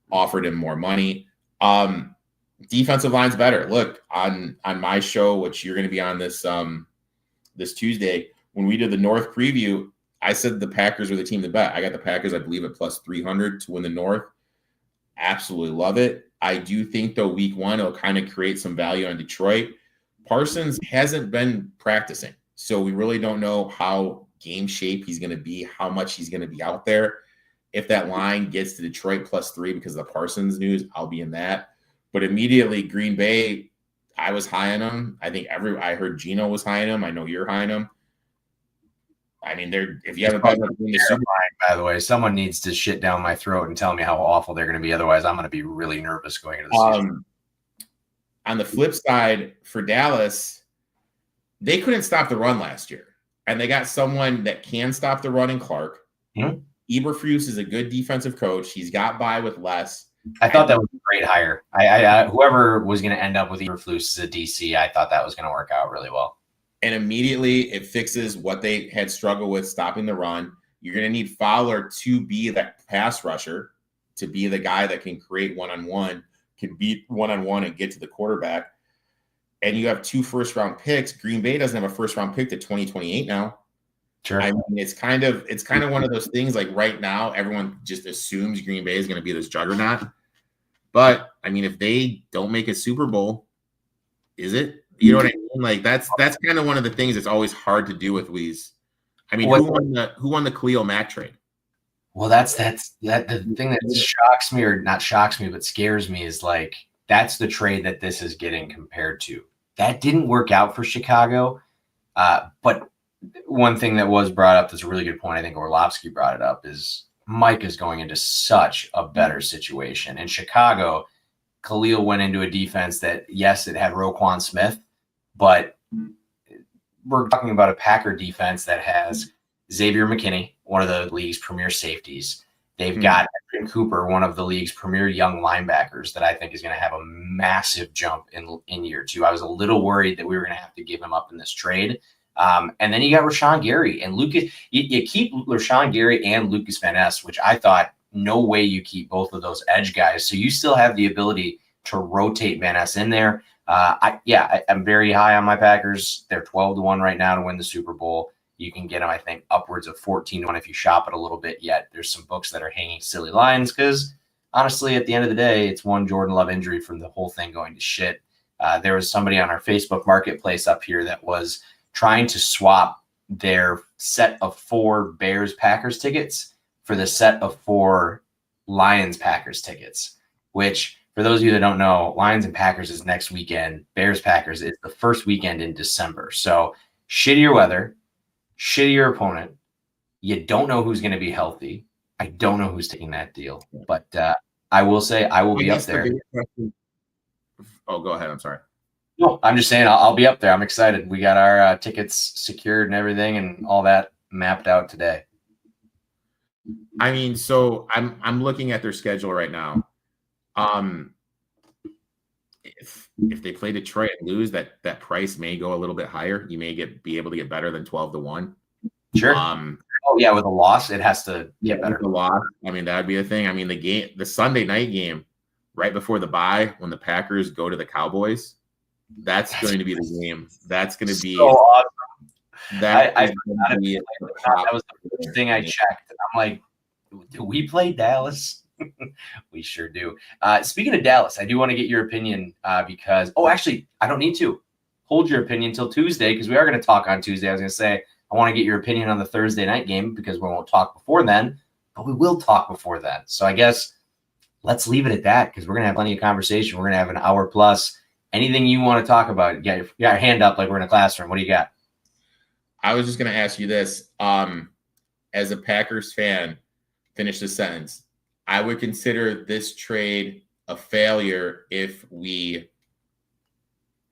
offered him more money. Defensive line's better. Look, on my show, which you're going to be on this Tuesday, when we did the North preview, I said the Packers were the team to bet. I got the Packers, I believe, at plus 300 to win the North. Absolutely love it. I do think, though, week 1, it'll kind of create some value on Detroit. Parsons hasn't been practicing, so we really don't know how game shape he's going to be, how much he's going to be out there. If that line gets to Detroit plus 3 because of the Parsons news, I'll be in that. But immediately, Green Bay, I was high on them. I think I heard Gino was high on them. I know you're high on them. I mean, if you haven't been in the Super Bowl, by the way, someone needs to shit down my throat and tell me how awful they're going to be. Otherwise, I'm going to be really nervous going into the season. On the flip side, for Dallas, they couldn't stop the run last year, and they got someone that can stop the run in Clark. Mm-hmm. Eberflus is a good defensive coach. He's got by with less. I thought that was a great hire. I whoever was going to end up with Eberflus as a DC, I thought that was going to work out really well. And immediately it fixes what they had struggled with, stopping the run. You're going to need Fowler to be that pass rusher, to be the guy that can create one-on-one, can beat one-on-one and get to the quarterback. And you have 2 first-round picks. Green Bay doesn't have a first-round pick to 2028 now. Sure. I mean, it's kind of one of those things, like right now, everyone just assumes Green Bay is going to be this juggernaut. But I mean, if they don't make a Super Bowl, is it? You know what I mean? Like that's kind of one of the things that's always hard to do with Weeze. I mean, who won the Khalil Mack trade? Well, that's the thing that shocks me, or not shocks me, but scares me, is like that's the trade that this is getting compared to. That didn't work out for Chicago. But one thing that was brought up that's a really good point, I think Orlovsky brought it up, is Mike is going into such a better situation. In Chicago, Khalil went into a defense that, yes, it had Roquan Smith, but we're talking about a Packer defense that has Xavier McKinney, one of the league's premier safeties. They've got Edwin Cooper, one of the league's premier young linebackers that I think is going to have a massive jump in year two. I was a little worried that we were going to have to give him up in this trade. And then you got Rashawn Gary and Lucas. You keep Rashawn Gary and Lucas Van Ness, which I thought no way you keep both of those edge guys. So you still have the ability to rotate Van Ness in there. I'm very high on my Packers. They're 12-1 right now to win the Super Bowl. You can get them, I think, upwards of 14-1 if you shop it a little bit yet. There's some books that are hanging silly lines because, honestly, at the end of the day, it's one Jordan Love injury from the whole thing going to shit. There was somebody on our Facebook marketplace up here that was trying to swap their set of 4 Bears-Packers tickets for the set of 4 Lions-Packers tickets, which, for those of you that don't know, Lions and Packers is next weekend. Bears-Packers is the first weekend in December. So shittier weather, shittier opponent. You don't know who's going to be healthy. I don't know who's taking that deal. But I will say I will be up there. Oh, go ahead. I'm sorry. No, I'm just saying I'll be up there. I'm excited. We got our tickets secured and everything and all that mapped out today. I mean, so I'm looking at their schedule right now. If they play Detroit and lose, that price may go a little bit higher. You may be able to get better than 12-1. Sure. With a loss, it has to get better. With a loss, I mean, that'd be a thing. I mean, the Sunday night game right before the bye, when the Packers go to the Cowboys, that's going to be the game. That's going to be so awesome. That was the first thing I checked. I'm like, do we play Dallas? We sure do. Speaking of Dallas, I do want to get your opinion because actually, I don't need to hold your opinion until Tuesday because we are going to talk on Tuesday. I was going to say I want to get your opinion on the Thursday night game because we won't talk before then, but we will talk before then. So I guess let's leave it at that because we're going to have plenty of conversation. We're going to have an hour plus. Anything you want to talk about? Get your hand up like we're in a classroom. What do you got? I was just going to ask you this. As a Packers fan, finish the sentence. I would consider this trade a failure if we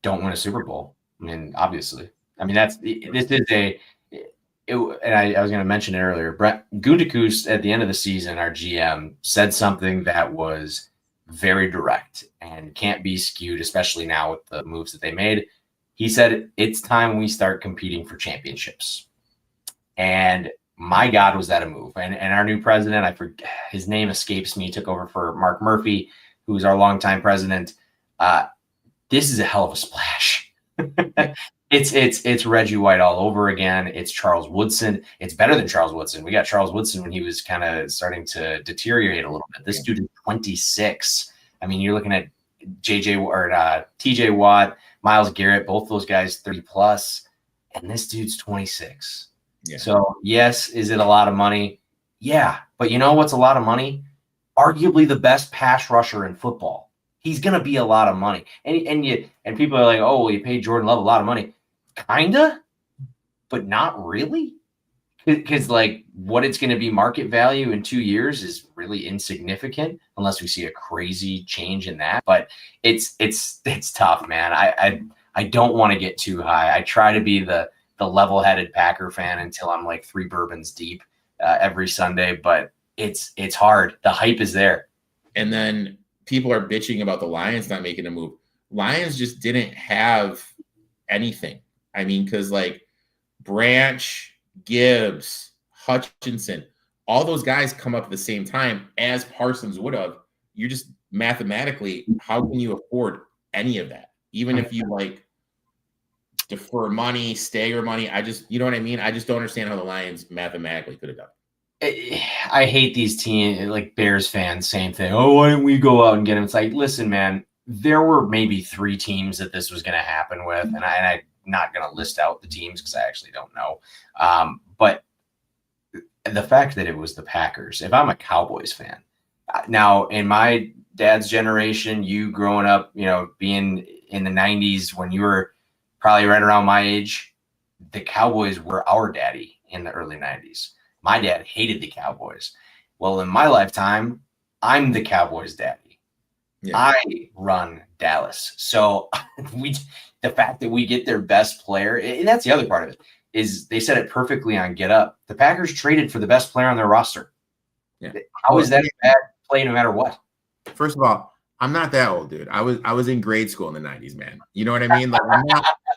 don't win a Super Bowl. I mean, obviously. I mean, I was going to mention it earlier. Brett Gutekunst at the end of the season, our GM, said something that was very direct and can't be skewed, especially now with the moves that they made. He said, it's time we start competing for championships. And my God, was that a move. And our new president, I forget, his name escapes me, took over for Mark Murphy, who was our longtime president. This is a hell of a splash. It's Reggie White all over again. It's Charles Woodson. It's better than Charles Woodson. We got Charles Woodson when he was kind of starting to deteriorate a little bit. This dude is 26. I mean, you're looking at TJ Watt, Myles Garrett, both those guys 30 plus, and this dude's 26. Yeah. So yes, is it a lot of money? Yeah, but you know what's a lot of money? Arguably the best pass rusher in football. He's gonna be a lot of money, and people are like, oh, well, you paid Jordan Love a lot of money, kinda, but not really, because like what it's gonna be market value in 2 years is really insignificant unless we see a crazy change in that. But it's tough, man. I don't want to get too high. I try to be the level-headed Packer fan until I'm like 3 bourbons deep every Sunday, but it's hard. The hype is there. And then people are bitching about the Lions not making a move. Lions just didn't have anything. I mean, because like Branch, Gibbs, Hutchinson, all those guys come up at the same time as Parsons would have. You're just mathematically, how can you afford any of that? Even if you like defer money, stagger money. You know what I mean? I just don't understand how the Lions mathematically could have done it. I hate these teams, like Bears fans, same thing. Oh, why didn't we go out and get him? It's like, listen, man, there were maybe 3 teams that this was going to happen with, and I'm not going to list out the teams because I actually don't know. But the fact that it was the Packers, if I'm a Cowboys fan, now in my dad's generation, you growing up, being in the 90s when you were probably right around my age, the Cowboys were our daddy in the early 90s. My dad hated the Cowboys. Well, in my lifetime, I'm the Cowboys daddy. Yeah. I run Dallas. So the fact that we get their best player, and that's the other part of it, is they said it perfectly on Get Up. The Packers traded for the best player on their roster. Yeah. How is that a bad play no matter what? First of all, I'm not that old, dude. I was in grade school in the 90s, man. You know what I mean? Like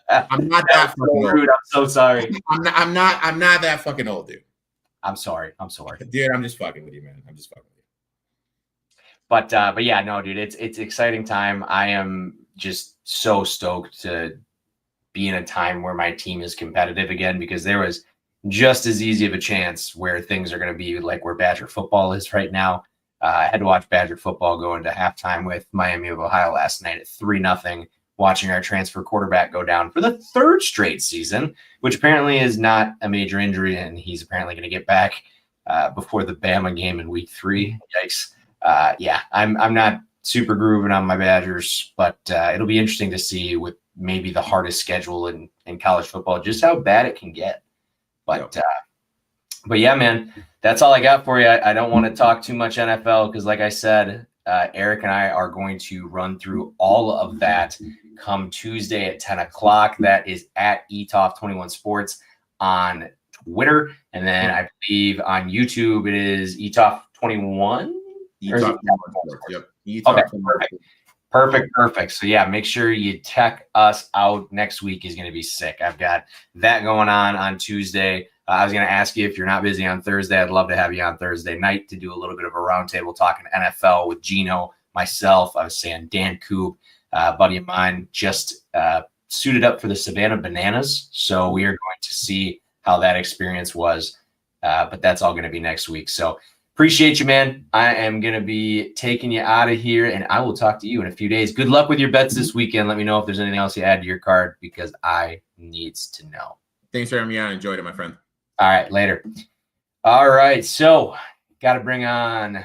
I'm not that fucking old. I'm so sorry. I'm not that fucking old, dude. I'm sorry. Dude, I'm just fucking with you, man. I'm just fucking with you. But yeah, no, dude, it's exciting time. I am just so stoked to be in a time where my team is competitive again, because there was just as easy of a chance where things are going to be like where Badger football is right now. I had to watch Badger football go into halftime with Miami of Ohio last night at 3-0, watching our transfer quarterback go down for the third straight season, which apparently is not a major injury, and he's apparently going to get back before the Bama game in week 3. Yikes. Yeah, I'm not super grooving on my Badgers, but it'll be interesting to see with maybe the hardest schedule in college football, just how bad it can get. But yeah, man, that's all I got for you. I don't want to talk too much NFL because, like I said, Eric and I are going to run through all of that come Tuesday at 10 o'clock. That is at ETOF21 Sports on Twitter. And then I believe on YouTube it is ETOF21. ETOF21 Sports. Yep. Okay, perfect. So yeah, make sure you check us out. Next week is going to be sick. I've got that going on Tuesday. I was going to ask you if you're not busy on Thursday. I'd love to have you on Thursday night to do a little bit of a roundtable talking NFL with Gino, myself. I was saying Dan Coop, buddy of mine, just suited up for the Savannah Bananas. So we are going to see how that experience was. But that's all going to be next week. So appreciate you, man. I am going to be taking you out of here, and I will talk to you in a few days. Good luck with your bets this weekend. Let me know if there's anything else you add to your card, because I needs to know. Thanks for having me on. Enjoyed it, my friend. All right, later. All right, so got to bring on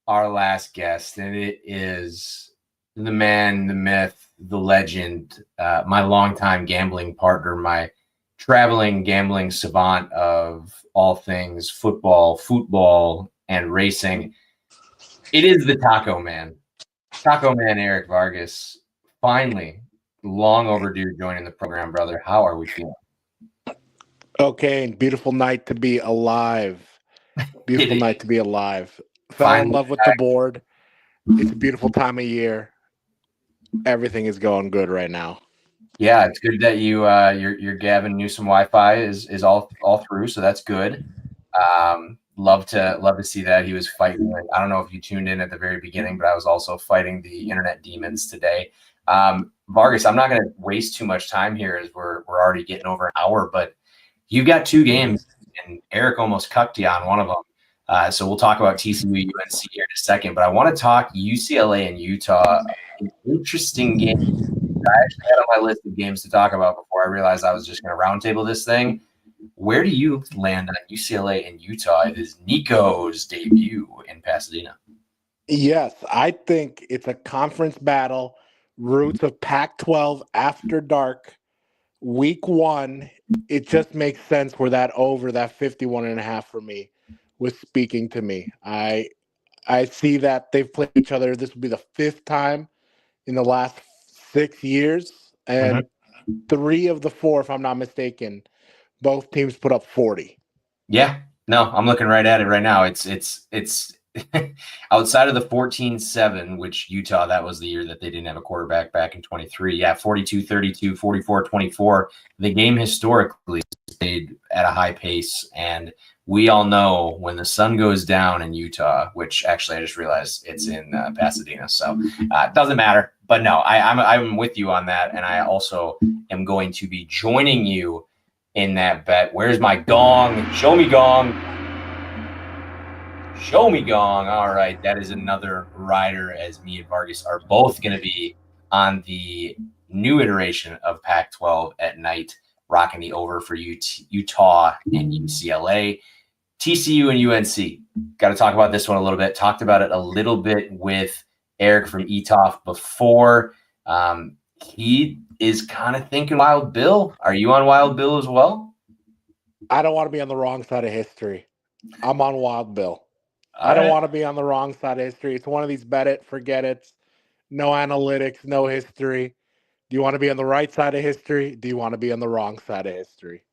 our last guest, and it is the man, the myth, the legend, my longtime gambling partner, my traveling gambling savant of all things football, and racing. It is the Taco Man. Taco Man Eric Vargas, finally, long overdue joining the program, brother. How are we feeling? Okay, beautiful night to be alive. Beautiful night to be alive. Fell in love with the board. It's a beautiful time of year. Everything is going good right now. Yeah, it's good that your Gavin Newsom Wi-Fi is all through, so that's good. Love to see that. He was fighting. I don't know if you tuned in at the very beginning, but I was also fighting the internet demons today. Vargas, I'm not going to waste too much time here as we're already getting over an hour, but you've got 2 games, and Eric almost cucked you on one of them. So we'll talk about TCU UNC here in a second, but I want to talk UCLA and Utah. An interesting game. I actually had on my list of games to talk about before I realized I was just going to roundtable this thing. Where do you land on UCLA and Utah? It is Nico's debut in Pasadena. Yes, I think it's a conference battle. Roots of Pac-12 after dark. Week 1, it just makes sense where that 51.5 for me was speaking to me. I see that they've played each other. This will be the 5th time in the last 6 years, and 3 of the 4, if I'm not mistaken, both teams put up 40. Yeah, no, I'm looking right at it right now. It's outside of the 14-7, which Utah, that was the year that they didn't have a quarterback back in 23. Yeah, 42-32, 44-24. The game historically stayed at a high pace, and we all know when the sun goes down in Utah, which actually I just realized it's in Pasadena, so it doesn't matter. But no, I'm with you on that, and I also am going to be joining you in that bet. Where's my gong? Show me gong. Show me gong. All right, that is another rider, as me and Vargas are both going to be on the new iteration of Pac-12 at night, rocking the over for Utah and UCLA. TCU and UNC. Got to talk about this one a little bit. Talked about it a little bit with Eric from ETOF before. He is kind of thinking Wild Bill. Are you on Wild Bill as well? I don't want to be on the wrong side of history. I'm on Wild Bill. All I don't right. want to be on the wrong side of history. It's one of these bet it, forget it. No analytics, no history. Do you want to be on the right side of history? Do you want to be on the wrong side of history?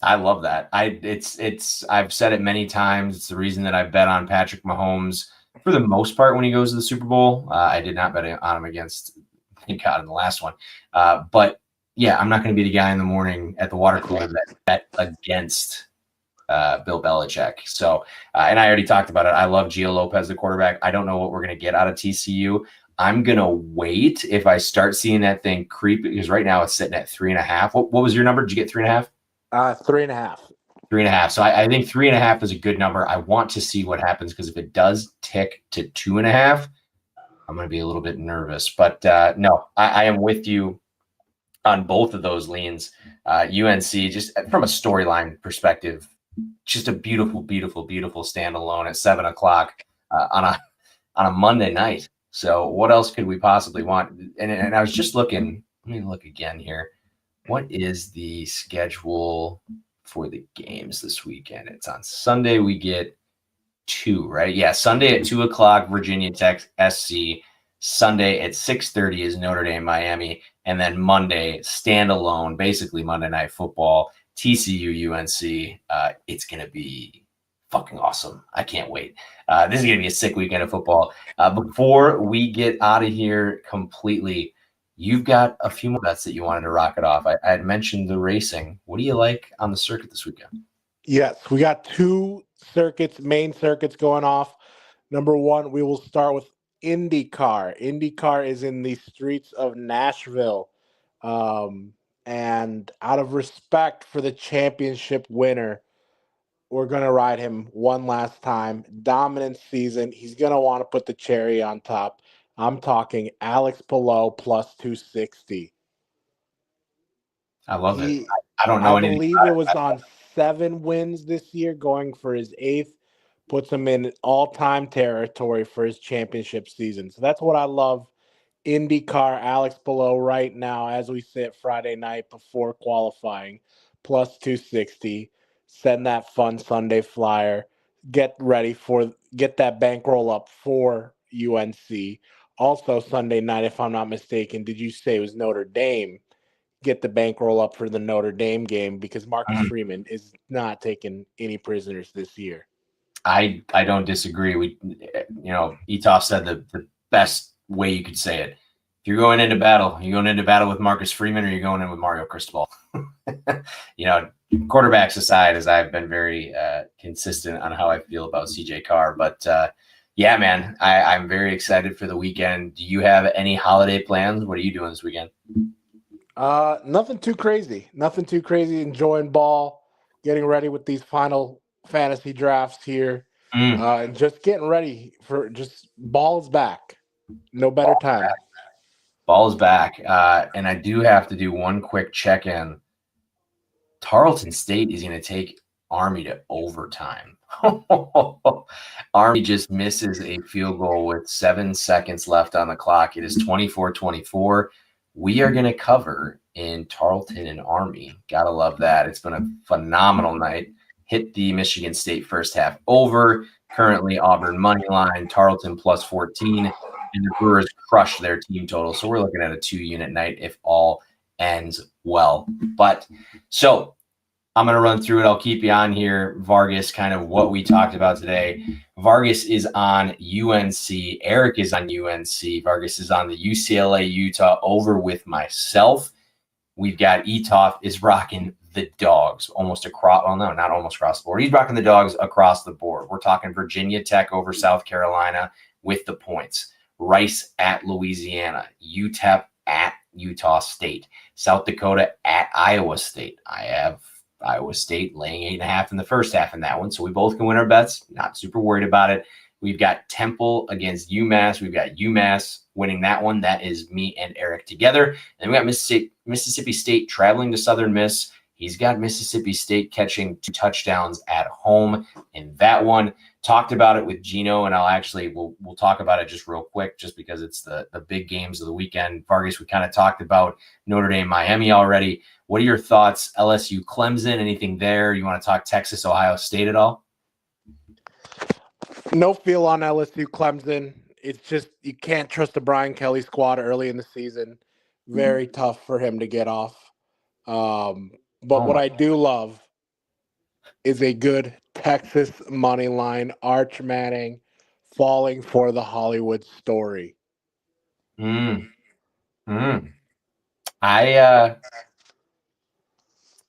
I love that. I've said it many times. It's the reason that I bet on Patrick Mahomes for the most part when he goes to the Super Bowl. I did not bet on him against, thank God, in the last one. But yeah, I'm not going to be the guy in the morning at the water cooler that bet against Bill Belichick. So, and I already talked about it. I love Gio Lopez, the quarterback. I don't know what we're going to get out of TCU. I'm going to wait if I start seeing that thing creep, because right now it's sitting at 3.5. What was your number? Did you get 3.5? 3.5. 3.5. So I think 3.5 is a good number. I want to see what happens, because if it does tick to 2.5, I'm going to be a little bit nervous. But no, I am with you on both of those leans. UNC, just from a storyline perspective, just a beautiful, beautiful, beautiful standalone at 7 o'clock on a Monday night. So what else could we possibly want? And I was just looking. Let me look again here. What is the schedule for the games this weekend? It's on Sunday. We get 2, right? Yeah, Sunday at 2 o'clock, Virginia Tech SC. Sunday at 6:30 is Notre Dame Miami. And then Monday, standalone, basically Monday Night Football, TCU UNC. It's going to be fucking awesome. I can't wait. This is going to be a sick weekend of football. Before we get out of here completely, you've got a few more bets that you wanted to rock it off. I had mentioned the racing. What do you like on the circuit this weekend? Yes, we got 2 circuits, main circuits going off. Number 1, we will start with IndyCar. IndyCar is in the streets of Nashville. And out of respect for the championship winner, we're going to ride him one last time. Dominant season. He's going to want to put the cherry on top. I'm talking Alex Palou plus 260. I love it. I don't know I anything. believe it was on 7 wins this year, going for his 8th. Puts him in all-time territory for his championship season. So that's what I love. IndyCar, Alex Palou right now, as we sit Friday night before qualifying, plus 260. Send that fun Sunday flyer. Get that bankroll up for UNC. Also Sunday night, if I'm not mistaken, did you say it was Notre Dame? Get the bankroll up for the Notre Dame game, because Marcus Freeman is not taking any prisoners this year. I don't disagree. Etoff said the best way you could say it. If you're going into battle, you're going into battle with Marcus Freeman, or you're going in with Mario Cristobal. Quarterbacks aside, as I've been very consistent on how I feel about CJ Carr. But yeah, man, I'm very excited for the weekend. Do you have any holiday plans? What are you doing this weekend? Nothing too crazy. Nothing too crazy. Enjoying ball, getting ready with these final fantasy drafts here, and just getting ready for just ball's back. No better time. Ball is back. And I do have to do one quick check-in. Tarleton State is going to take Army to overtime. Army just misses a field goal with 7 seconds left on the clock. It is 24-24. We are going to cover in Tarleton and Army. Gotta love that. It's been a phenomenal night. Hit the Michigan State first half over. Currently Auburn money line, Tarleton plus 14, and the Brewers crushed their team total. So we're looking at a 2-unit night if all ends well. But so I'm going to run through it. I'll keep you on here. Vargas, kind of what we talked about today. Vargas is on UNC. Eric is on UNC. Vargas is on the UCLA Utah over with myself. We've got Etoff is rocking the dogs almost across. Well, no, not almost across the board. He's rocking the dogs across the board. We're talking Virginia Tech over South Carolina with the points. Rice at Louisiana. UTEP at Utah State. South Dakota at Iowa State. I have Iowa State laying 8.5 in the first half in that one. So we both can win our bets. Not super worried about it. We've got Temple against UMass. We've got UMass winning that one. That is me and Eric together. And we got Mississippi State traveling to Southern Miss. He's got Mississippi State catching 2 touchdowns at home in that one. Talked about it with Gino, and we'll talk about it just real quick, just because it's the big games of the weekend. Vargas, we kind of talked about Notre Dame, Miami already. What are your thoughts? LSU, Clemson, anything there? You want to talk Texas, Ohio State at all? No feel on LSU, Clemson. It's just you can't trust the Brian Kelly squad early in the season. Very tough for him to get off. What I do love is a good Texas money line. Arch Manning falling for the Hollywood story. I'm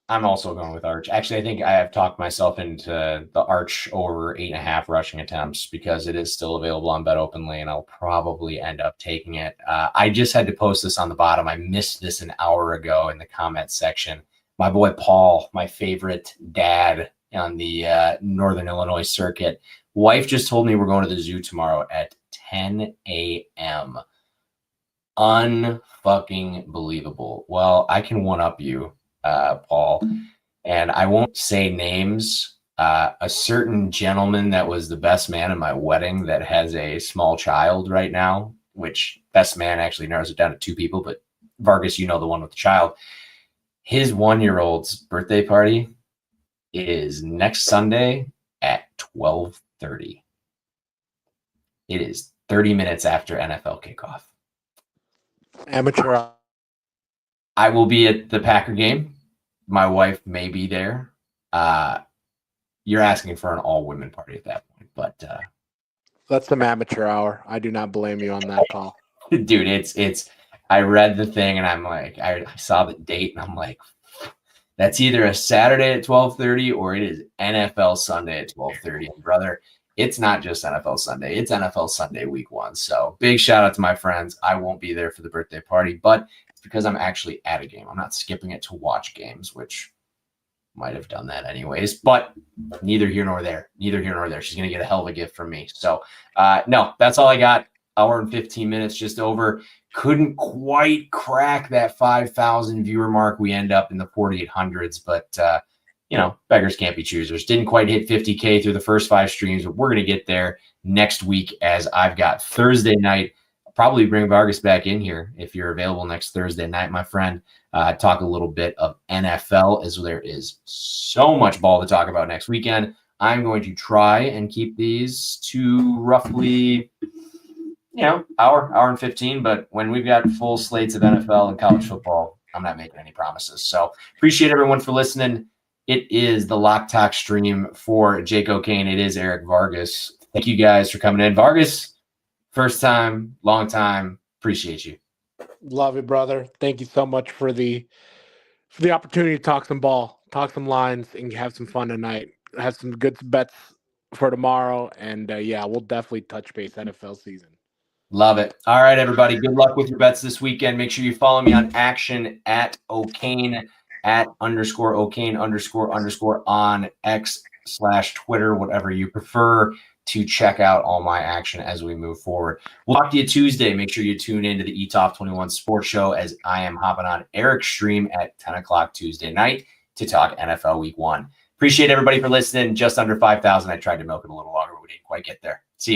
also going with Arch. Actually, I think I have talked myself into the Arch over 8.5 rushing attempts because it is still available on Bet Openly, and I'll probably end up taking it. I just had to post this on the bottom. I missed this an hour ago in the comment section. My boy Paul, my favorite dad on the Northern Illinois circuit, wife just told me we're going to the zoo tomorrow at 10 a.m. Unfucking believable. Well, I can one-up you, Paul, and I won't say names. A certain gentleman that was the best man at my wedding that has a small child right now, which best man actually narrows it down to 2 people, but Vargas, you know, the one with the child. His 1-year-old's birthday party is next Sunday at 12:30. It is 30 minutes after NFL kickoff. Amateur. I will be at the Packer game. My wife may be there. You're asking for an all-women party at that point, but that's some amateur hour. I do not blame you on that call. Dude, it's I read the thing and I'm like, I saw the date and I'm like, that's either a Saturday at 12:30 or it is NFL Sunday at 12:30. And brother, it's not just NFL Sunday. It's NFL Sunday week 1. So big shout out to my friends. I won't be there for the birthday party, but it's because I'm actually at a game. I'm not skipping it to watch games, which might have done that anyways, but neither here nor there. Neither here nor there. She's going to get a hell of a gift from me. So no, that's all I got. Hour and 15 minutes just over. Couldn't quite crack that 5,000 viewer mark. We end up in the 4,800s, but beggars can't be choosers. Didn't quite hit 50K through the first 5 streams, but we're going to get there next week as I've got Thursday night. I'll probably bring Vargas back in here if you're available next Thursday night, my friend. Talk a little bit of NFL as there is so much ball to talk about next weekend. I'm going to try and keep these to roughly hour and 15, but when we've got full slates of NFL and college football, I'm not making any promises. So appreciate everyone for listening. It is the Lock Talk stream for Jake O'Kane. It is Eric Vargas. Thank you guys for coming in. Vargas, first time, long time. Appreciate you. Love it, brother. Thank you so much for the opportunity to talk some ball, talk some lines, and have some fun tonight. Have some good bets for tomorrow, and we'll definitely touch base NFL season. Love it. All right, everybody. Good luck with your bets this weekend. Make sure you follow me on action at O'Kane, at _O'Kane__ on X/Twitter, whatever you prefer, to check out all my action as we move forward. We'll talk to you Tuesday. Make sure you tune into the ETOP 21 Sports Show as I am hopping on Eric's stream at 10 o'clock Tuesday night to talk NFL Week 1. Appreciate everybody for listening. Just under 5,000. I tried to milk it a little longer, but we didn't quite get there. See ya.